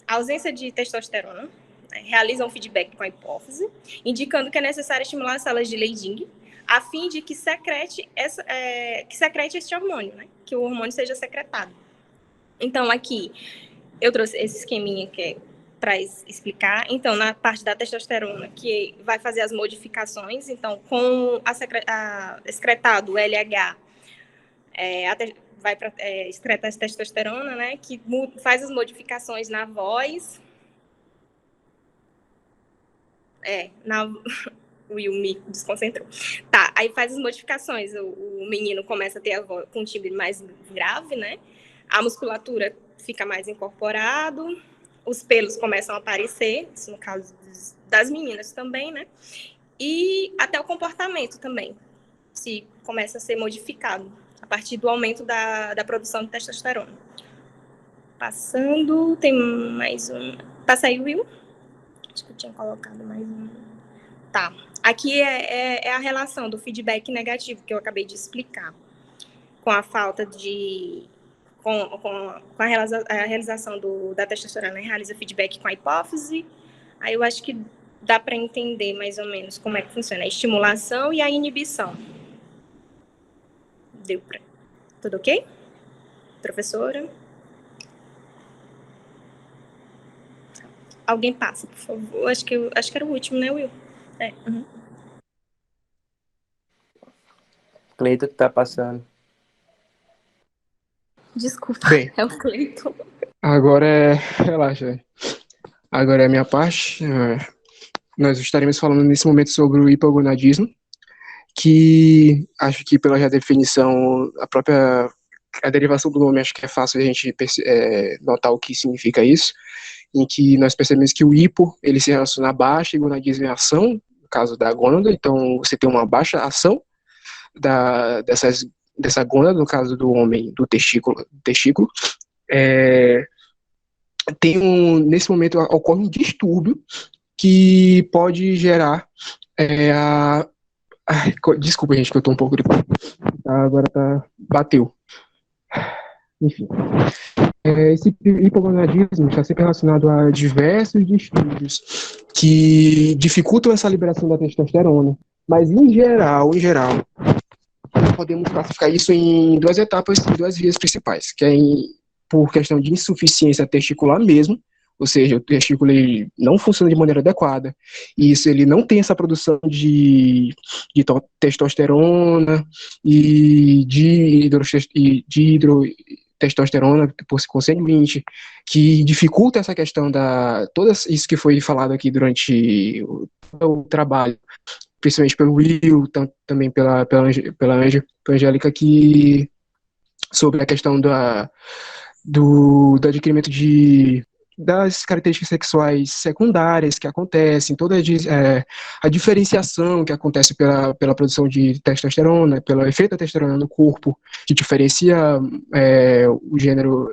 ausência de testosterona, realiza um feedback com a hipófise, indicando que é necessário estimular as células de Leydig, a fim de que secrete este hormônio, né? Que o hormônio seja secretado. Então, aqui, eu trouxe esse esqueminha que é para explicar. Então, na parte da testosterona, que vai fazer as modificações. Então, com excretado o LH, vai para excretar essa testosterona, né? Que faz as modificações na voz. O Will me desconcentrou. Tá, aí faz as modificações. O menino começa a ter a voz com um timbre mais grave, né? A musculatura fica mais incorporado, os pelos começam a aparecer, isso no caso das meninas também, né? E até o comportamento também começa a ser modificado a partir do aumento da produção de testosterona. Passando, tem mais um. Passa aí, Will. Acho que eu tinha colocado mais um. Tá. Aqui é a relação do feedback negativo que eu acabei de explicar, com a falta de... com a realização da testosterona, realiza feedback com a hipófise. Aí eu acho que dá para entender mais ou menos como é que funciona a estimulação e a inibição. Tudo ok? Professora? Alguém passa, por favor. Acho que era o último, né, Will? Uhum. Cleiton que tá passando. Desculpa, Bem, é o Cleiton. agora é. Relaxa. Agora é a minha parte. Nós estaremos falando nesse momento sobre o hipogonadismo, que acho que pela já definição, a derivação do nome, acho que é fácil a gente notar o que significa isso, em que nós percebemos que o hipo, ele se relaciona a baixa e gonadismo é ação, no caso da gônada, então você tem uma baixa ação dessa gônada, no caso do homem, do testículo. Nesse momento ocorre um distúrbio que pode gerar desculpa, gente, que eu tô um pouco gripado. Agora bateu. Enfim. Esse hipogonadismo está sempre relacionado a diversos distúrbios que dificultam essa liberação da testosterona. Mas, em geral, podemos classificar isso em duas etapas, em duas vias principais, que é por questão de insuficiência testicular mesmo, ou seja, o testículo ele não funciona de maneira adequada, e isso ele não tem essa produção de testosterona e de hidrotestosterona por consanguíneo, que dificulta essa questão todo isso que foi falado aqui durante o trabalho, principalmente pelo Will, também pela Angélica, que sobre a questão do adquirimento das características sexuais secundárias que acontecem, toda a diferenciação que acontece pela produção de testosterona, pelo efeito da testosterona no corpo, que diferencia o gênero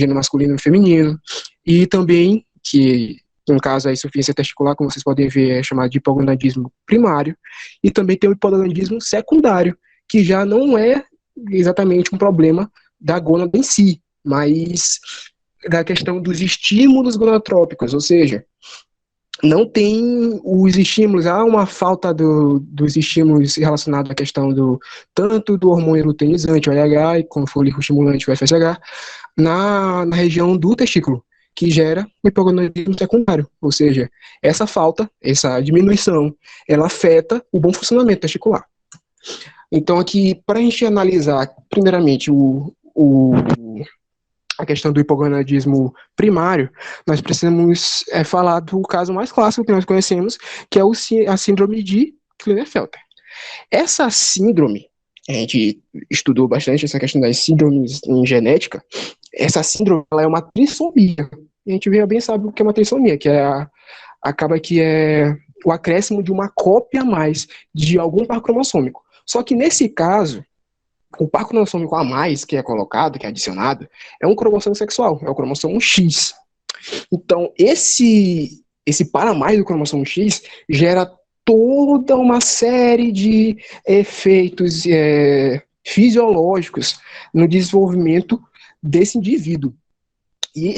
masculino e feminino, e também que no caso a insuficiência testicular, como vocês podem ver, é chamado de hipogonadismo primário, e também tem o hipogonadismo secundário, que já não é exatamente um problema da gônada em si, mas da questão dos estímulos gonadotrópicos, ou seja, não tem os estímulos, há uma falta dos estímulos relacionados à questão tanto do hormônio luteinizante, o LH, e como folicoestimulante, o FSH, na região do testículo, que gera o hipogonadismo secundário, ou seja, essa falta, essa diminuição, ela afeta o bom funcionamento testicular. Então aqui, para a gente analisar primeiramente a questão do hipogonadismo primário, nós precisamos falar do caso mais clássico que nós conhecemos, que é a síndrome de Klinefelter. Essa síndrome, a gente estudou bastante essa questão das síndromes em genética, essa síndrome ela é uma trissomia. E a gente bem sabe o que é uma trissomia, que acaba que é o acréscimo de uma cópia a mais de algum par cromossômico. Só que nesse caso, o par cromossômico a mais que é colocado, que é adicionado, é um cromossomo sexual, é o cromossomo X. Então, esse par a mais do cromossomo X gera toda uma série de efeitos fisiológicos no desenvolvimento desse indivíduo. E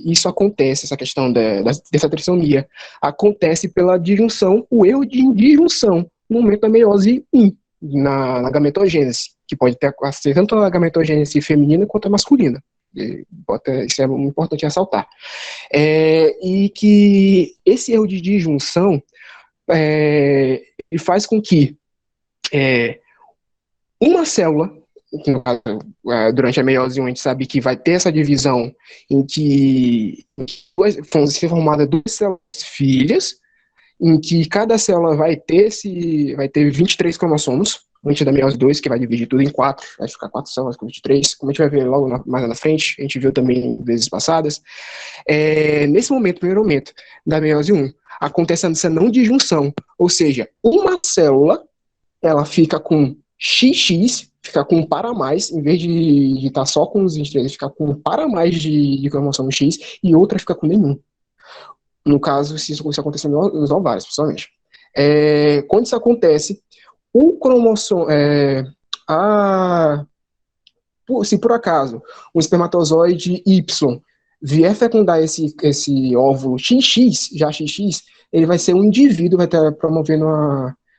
isso acontece, essa questão dessa trissomia, acontece pela disjunção, o erro de disjunção no momento da meiose 1, na gametogênese, que pode ser tanto a gametogênese feminina quanto a masculina. Isso é importante ressaltar. E que esse erro de disjunção ele faz com que uma célula, durante a meiose 1, a gente sabe que vai ter essa divisão em que vão ser formadas duas células filhas, em que cada célula vai ter 23 cromossomos, antes da meiose 2, que vai dividir tudo em 4, vai ficar 4 células com 23, como a gente vai ver logo mais na frente, a gente viu também em vezes passadas. Nesse primeiro momento da meiose 1, acontece essa não disjunção, ou seja, uma célula, ela fica com XX, fica com um par a mais, em vez de estar só com os 23, fica com um par a mais de cromossomo X, e outra fica com nenhum. No caso, se isso acontecer nos ovários, principalmente. Quando isso acontece, o cromossomo, se por acaso o espermatozoide Y vier fecundar esse óvulo XX, já XX, ele vai ser um indivíduo, vai estar promovendo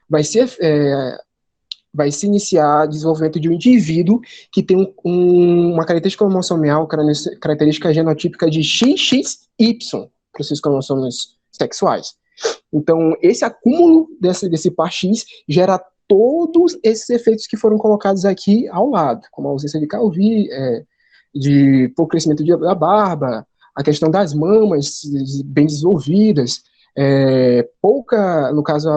vai vai se iniciar o desenvolvimento de um indivíduo que tem uma característica cromossomial, característica genotípica de XXY para os seus cromossomos sexuais. Então, esse acúmulo desse par X gera todos esses efeitos que foram colocados aqui ao lado, como a ausência de calvície, de pouco crescimento da barba, a questão das mamas bem desenvolvidas, pouca, no caso,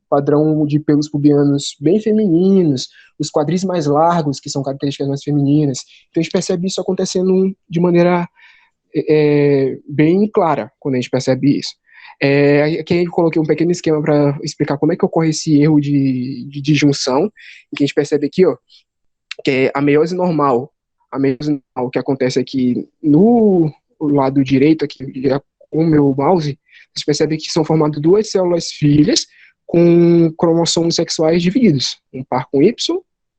padrão de pelos pubianos bem femininos, os quadris mais largos, que são características mais femininas. Então, a gente percebe isso acontecendo de maneira bem clara, quando a gente percebe isso. Aqui eu coloquei um pequeno esquema para explicar como é que ocorre esse erro de junção, que a gente percebe aqui, ó, que é a meiose normal que acontece aqui no lado direito, aqui com o meu mouse, você percebe que são formadas duas células filhas com cromossomos sexuais divididos, um par com Y,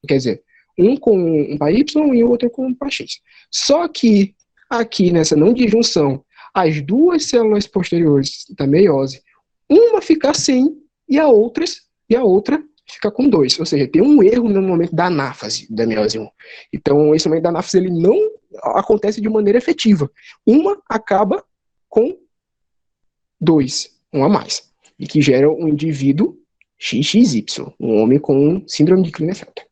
quer dizer, um com um par Y e o outro com um par X. Só que aqui nessa não disjunção, as duas células posteriores da meiose, uma fica sem e a outra fica com 2. Ou seja, tem um erro no momento da anáfase da meiose 1. Então, esse momento da anáfase ele não acontece de maneira efetiva. Uma acaba com 2, um a mais, e que gera um indivíduo XXY, um homem com síndrome de Klinefelter.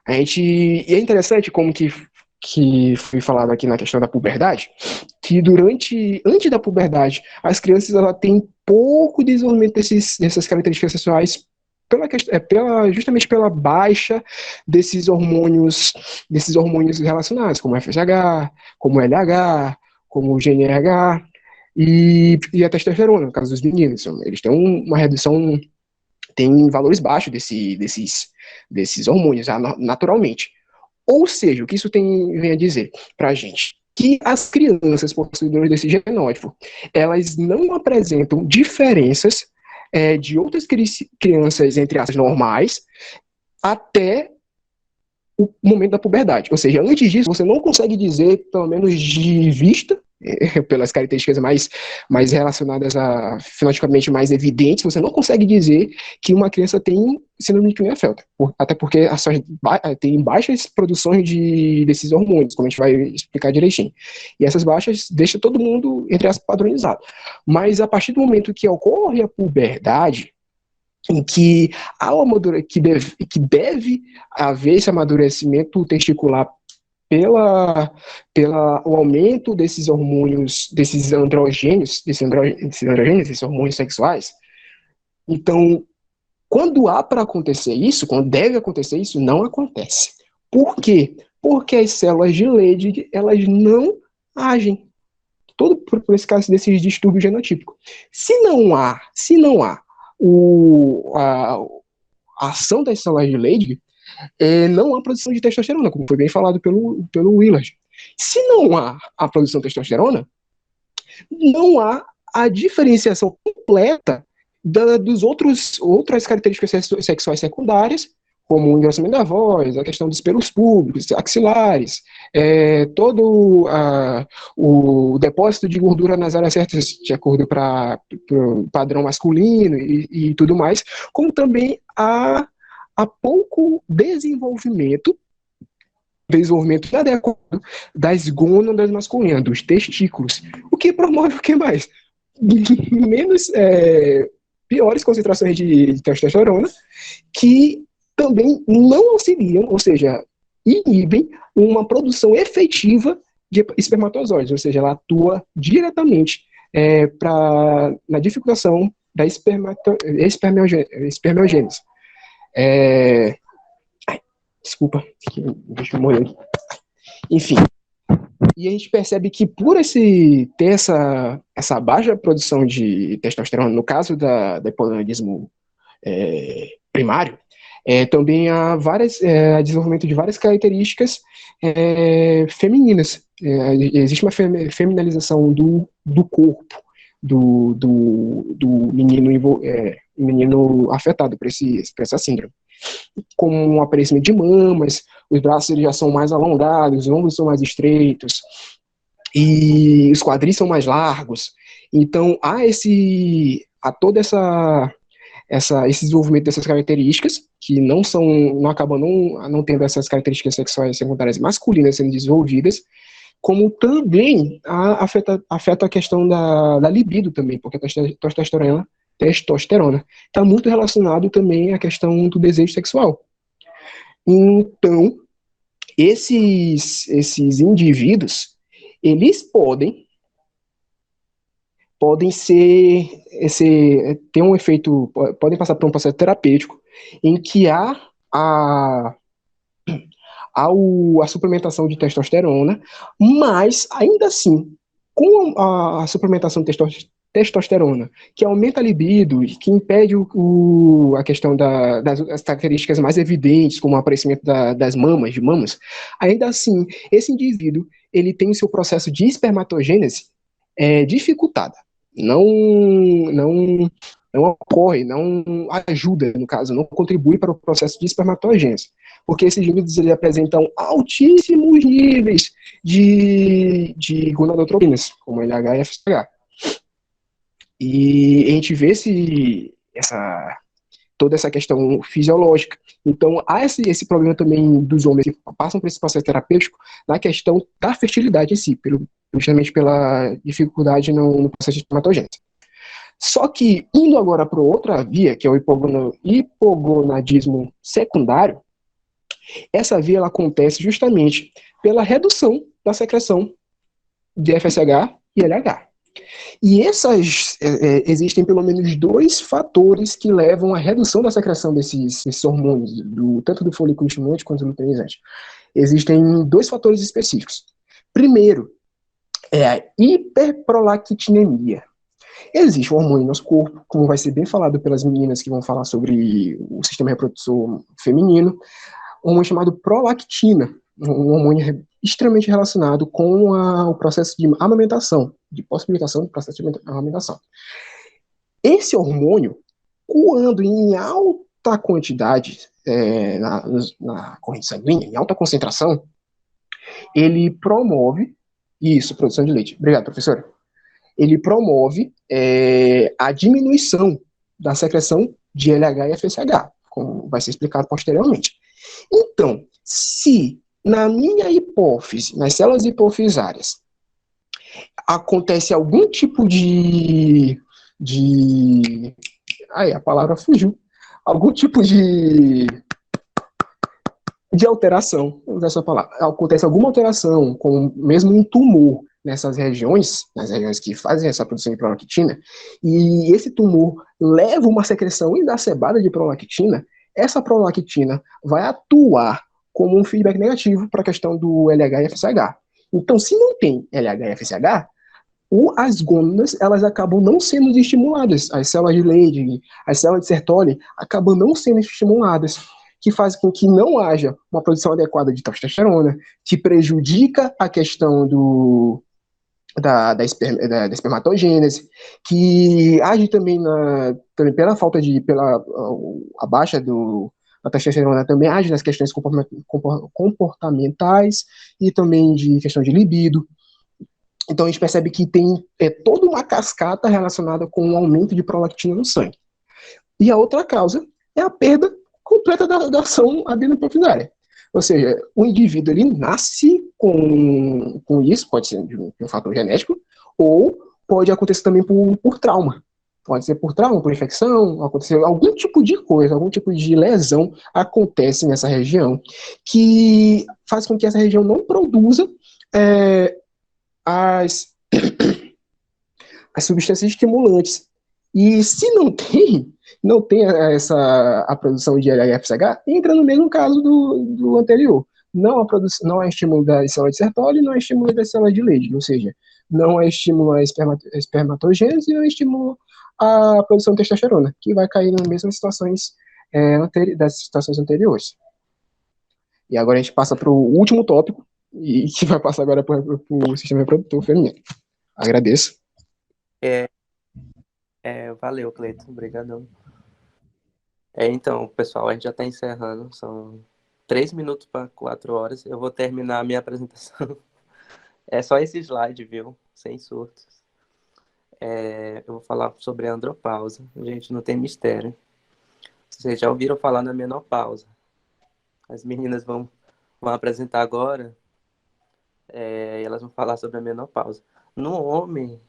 E é interessante como que foi falado aqui na questão da puberdade, que antes da puberdade, as crianças têm pouco desenvolvimento dessas características sexuais justamente pela baixa desses hormônios relacionados, como FSH, como LH, como GNRH e a testosterona, no caso dos meninos. Eles têm uma redução, tem valores baixos desses hormônios, naturalmente. Ou seja, o que isso vem a dizer para a gente? Que as crianças possuidoras desse genótipo, elas não apresentam diferenças de outras crianças, entre aspas, normais, até o momento da puberdade. Ou seja, antes disso, você não consegue dizer, pelo menos de vista, pelas características mais relacionadas fenotipicamente mais evidentes, você não consegue dizer que uma criança tem síndrome de Klinefelter, até porque tem baixas produções desses hormônios, como a gente vai explicar direitinho. E essas baixas deixam todo mundo, entre aspas, padronizado. Mas a partir do momento que ocorre a puberdade, em que há que deve haver esse amadurecimento testicular o aumento desses hormônios, desses androgênios, esses hormônios sexuais. Então, quando há para acontecer isso, quando deve acontecer isso, não acontece. Por quê? Porque as células de Leydig, elas não agem. Todo por esse caso desses distúrbios genotípicos. Se não há a ação das células de Leydig, não há produção de testosterona, como foi bem falado pelo Willard. Se não há a produção de testosterona, não há a diferenciação completa dos outras características sexuais secundárias, como o engrossamento da voz, a questão dos pelos públicos, axilares, todo o depósito de gordura nas áreas certas, de acordo para o padrão masculino e tudo mais, como também há pouco desenvolvimento inadequado das gônadas masculinas, dos testículos, o que promove o que mais? Piores concentrações de testosterona, que também não auxiliam, ou seja, inibem uma produção efetiva de espermatozoides, ou seja, ela atua diretamente na dificultação da espermiogênese. Desculpa, deixa eu molhar aqui. Enfim, e a gente percebe que por ter essa baixa produção de testosterona, no caso do hipogonadismo primário, também há desenvolvimento de várias características femininas. Existe uma feminilização do corpo do menino afetado por essa síndrome, como um aparecimento de mamas, os braços já são mais alongados, os ombros são mais estreitos e os quadris são mais largos. Então há toda esse desenvolvimento dessas características, que não acabam não tendo essas características sexuais secundárias masculinas sendo desenvolvidas, como também afeta a questão da libido também, porque a testosterona está muito relacionado também à questão do desejo sexual. Então, esses indivíduos, eles podem ter um efeito, podem passar por um processo terapêutico em que há a suplementação de testosterona, mas ainda assim, com a suplementação de testosterona, que aumenta a libido, que impede a questão das características mais evidentes, como o aparecimento das mamas, ainda assim, esse indivíduo, ele tem o seu processo de espermatogênese dificultado. Não ocorre, não ajuda, no caso, não contribui para o processo de espermatogênese, porque esses indivíduos eles apresentam altíssimos níveis de gonadotropinas, como LH e FSH. E a gente vê toda essa questão fisiológica. Então, há esse problema também dos homens que passam por esse processo terapêutico na questão da fertilidade em si, justamente pela dificuldade no processo de espermatogênese. Só que, indo agora para outra via, que é o hipogonadismo secundário, essa via ela acontece justamente pela redução da secreção de FSH e LH. E existem pelo menos 2 fatores que levam à redução da secreção desses hormônios, tanto do folículo estimulante quanto do luteinizante. Existem 2 fatores específicos. Primeiro, é a hiperprolactinemia. Existe um hormônio no nosso corpo, como vai ser bem falado pelas meninas que vão falar sobre o sistema reprodutor feminino, um hormônio chamado prolactina, um hormônio extremamente relacionado com o processo de amamentação, de possibilitação do processo de amamentação. Esse hormônio, quando em alta quantidade na corrente sanguínea, em alta concentração, ele promove produção de leite. Obrigado, professora. Ele promove a diminuição da secreção de LH e FSH, como vai ser explicado posteriormente. Então, se na minha hipófise, nas células hipofisárias, acontece algum tipo a palavra fugiu. Algum tipo de alteração, vou usar essa palavra. Acontece alguma alteração, como mesmo um tumor nessas regiões, nas regiões que fazem essa produção de prolactina, e esse tumor leva uma secreção exacerbada de prolactina, essa prolactina vai atuar como um feedback negativo para a questão do LH e FSH. Então, se não tem LH e FSH, as gônadas, elas acabam não sendo estimuladas. As células de Leydig, as células de Sertoli, acabam não sendo estimuladas, que faz com que não haja uma produção adequada de testosterona, que prejudica a questão da espermatogênese, que age também pela falta a baixa da testosterona também age nas questões comportamentais e também de questão de libido. Então a gente percebe que tem toda uma cascata relacionada com o aumento de prolactina no sangue. E a outra causa é a perda completa da ação adenoprofisária. Ou seja, o indivíduo ele nasce com isso, pode ser de um fator genético, ou pode acontecer também por trauma. Pode ser por trauma, por infecção, acontecer algum tipo de coisa, algum tipo de lesão acontece nessa região, que faz com que essa região não produza as substâncias estimulantes. E se não tem a produção de LH-FSH, entra no mesmo caso do anterior. Não há estímulo da célula de Sertoli, não há estímulo da célula de Leydig, ou seja, não há estímulo à espermatogênese e não há estímulo à produção de testosterona, que vai cair nas mesmas situações das situações anteriores. E agora a gente passa para o último tópico, e que vai passar agora para o sistema reprodutor feminino. Agradeço. Valeu, Cleiton. Obrigadão. Então, pessoal, a gente já está encerrando. São 3 minutos para 4 horas. Eu vou terminar a minha apresentação. É só esse slide, viu? Sem surtos. Eu vou falar sobre a andropausa. Gente, não tem mistério. Vocês já ouviram falar na menopausa. As meninas vão apresentar agora, e elas vão falar sobre a menopausa. No homem,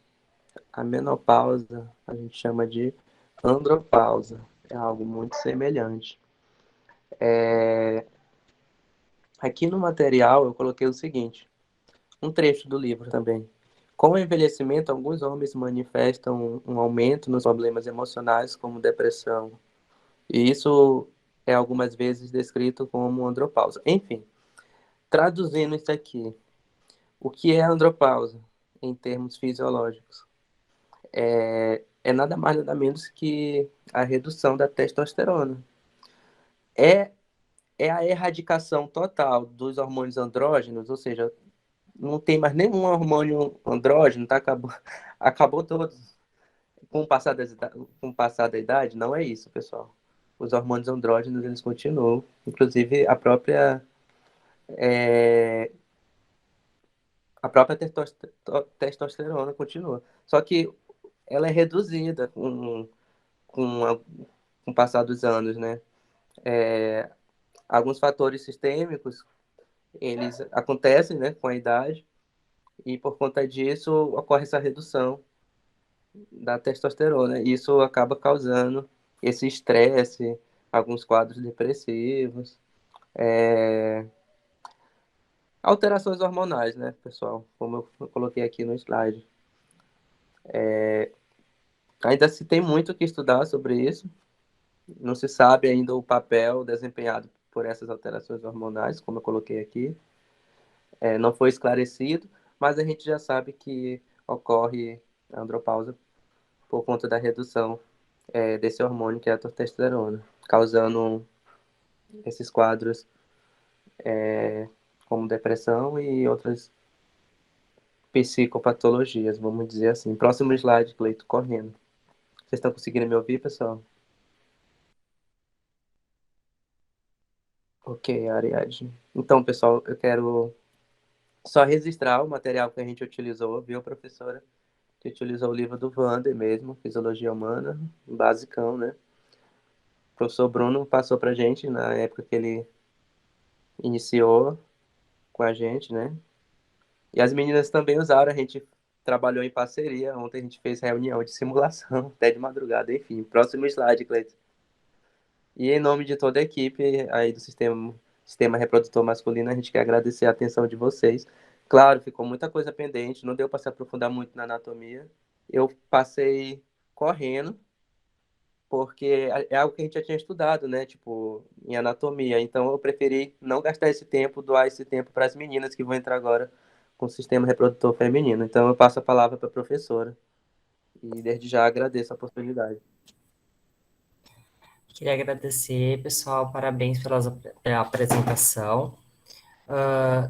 a menopausa a gente chama de andropausa. É algo muito semelhante. Aqui no material eu coloquei o seguinte, um trecho do livro também. Com o envelhecimento, alguns homens manifestam um aumento nos problemas emocionais, como depressão. E isso é algumas vezes descrito como andropausa. Enfim, traduzindo isso aqui, o que é andropausa em termos fisiológicos? É nada mais nada menos que a redução da testosterona. É, é a erradicação total dos hormônios andrógenos, ou seja, não tem mais nenhum hormônio andrógeno, tá? Acabou todos. Com o passar da idade, não é isso, pessoal. Os hormônios andrógenos, eles continuam. Inclusive, a própria testosterona continua. Só que ela é reduzida com o passar dos anos, né? Alguns fatores sistêmicos, eles acontecem, né, com a idade, e por conta disso ocorre essa redução da testosterona. Isso acaba causando esse estresse, alguns quadros depressivos, alterações hormonais, né, pessoal? Como eu coloquei aqui no slide. Ainda se tem muito o que estudar sobre isso. Não se sabe ainda o papel desempenhado por essas alterações hormonais, como eu coloquei aqui. Não foi esclarecido, mas a gente já sabe que ocorre a andropausa por conta da redução desse hormônio que é a testosterona, causando esses quadros como depressão e outras psicopatologias, vamos dizer assim. Próximo slide, Cleito, correndo. Vocês estão conseguindo me ouvir, pessoal? Ok, Ariadne. Então, pessoal, eu quero só registrar o material que a gente utilizou, viu, professora? Que utilizou o livro do Wander mesmo, Fisiologia Humana, basicão, né? O professor Bruno passou pra gente na época que ele iniciou com a gente, né? E as meninas também usaram, a gente trabalhou em parceria. Ontem a gente fez reunião de simulação, até de madrugada, enfim. Próximo slide, Cleiton. E em nome de toda a equipe aí do Sistema Reprodutor Masculino, a gente quer agradecer a atenção de vocês. Claro, ficou muita coisa pendente, não deu para se aprofundar muito na anatomia. Eu passei correndo, porque é algo que a gente já tinha estudado, né? Tipo, em anatomia. Então eu preferi não gastar esse tempo, doar esse tempo para as meninas que vão entrar agora com o sistema reprodutor feminino. Então eu passo a palavra para a professora. E desde já agradeço a oportunidade. Queria agradecer, pessoal, parabéns pela apresentação.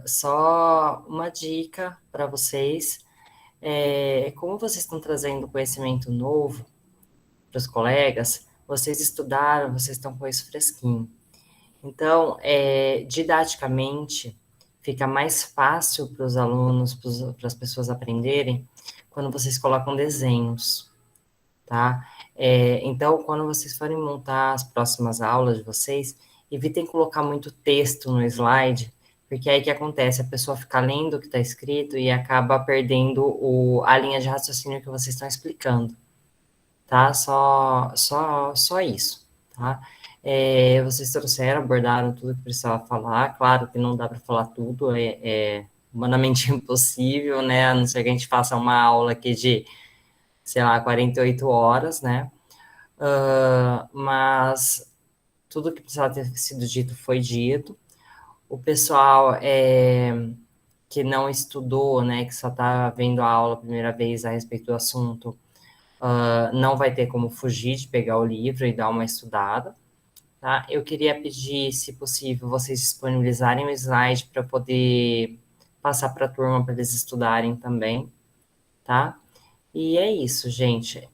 Só uma dica para vocês, como vocês estão trazendo conhecimento novo para os colegas, vocês estudaram, vocês estão com isso fresquinho. Então, didaticamente, fica mais fácil para os alunos, para as pessoas aprenderem, quando vocês colocam desenhos, tá? Então, quando vocês forem montar as próximas aulas de vocês, evitem colocar muito texto no slide, porque aí que acontece? A pessoa fica lendo o que está escrito e acaba perdendo a linha de raciocínio que vocês estão explicando, tá? Só isso, tá? Vocês trouxeram, abordaram tudo que precisava falar, claro que não dá para falar tudo, é humanamente impossível, né? A não ser que a gente faça uma aula aqui de, sei lá, 48 horas, né? Mas tudo que precisava ter sido dito foi dito. O pessoal que não estudou, né, que só está vendo a aula a primeira vez a respeito do assunto, não vai ter como fugir de pegar o livro e dar uma estudada, tá? Eu queria pedir, se possível, vocês disponibilizarem o slide para poder passar para a turma para eles estudarem também, tá? E é isso, gente.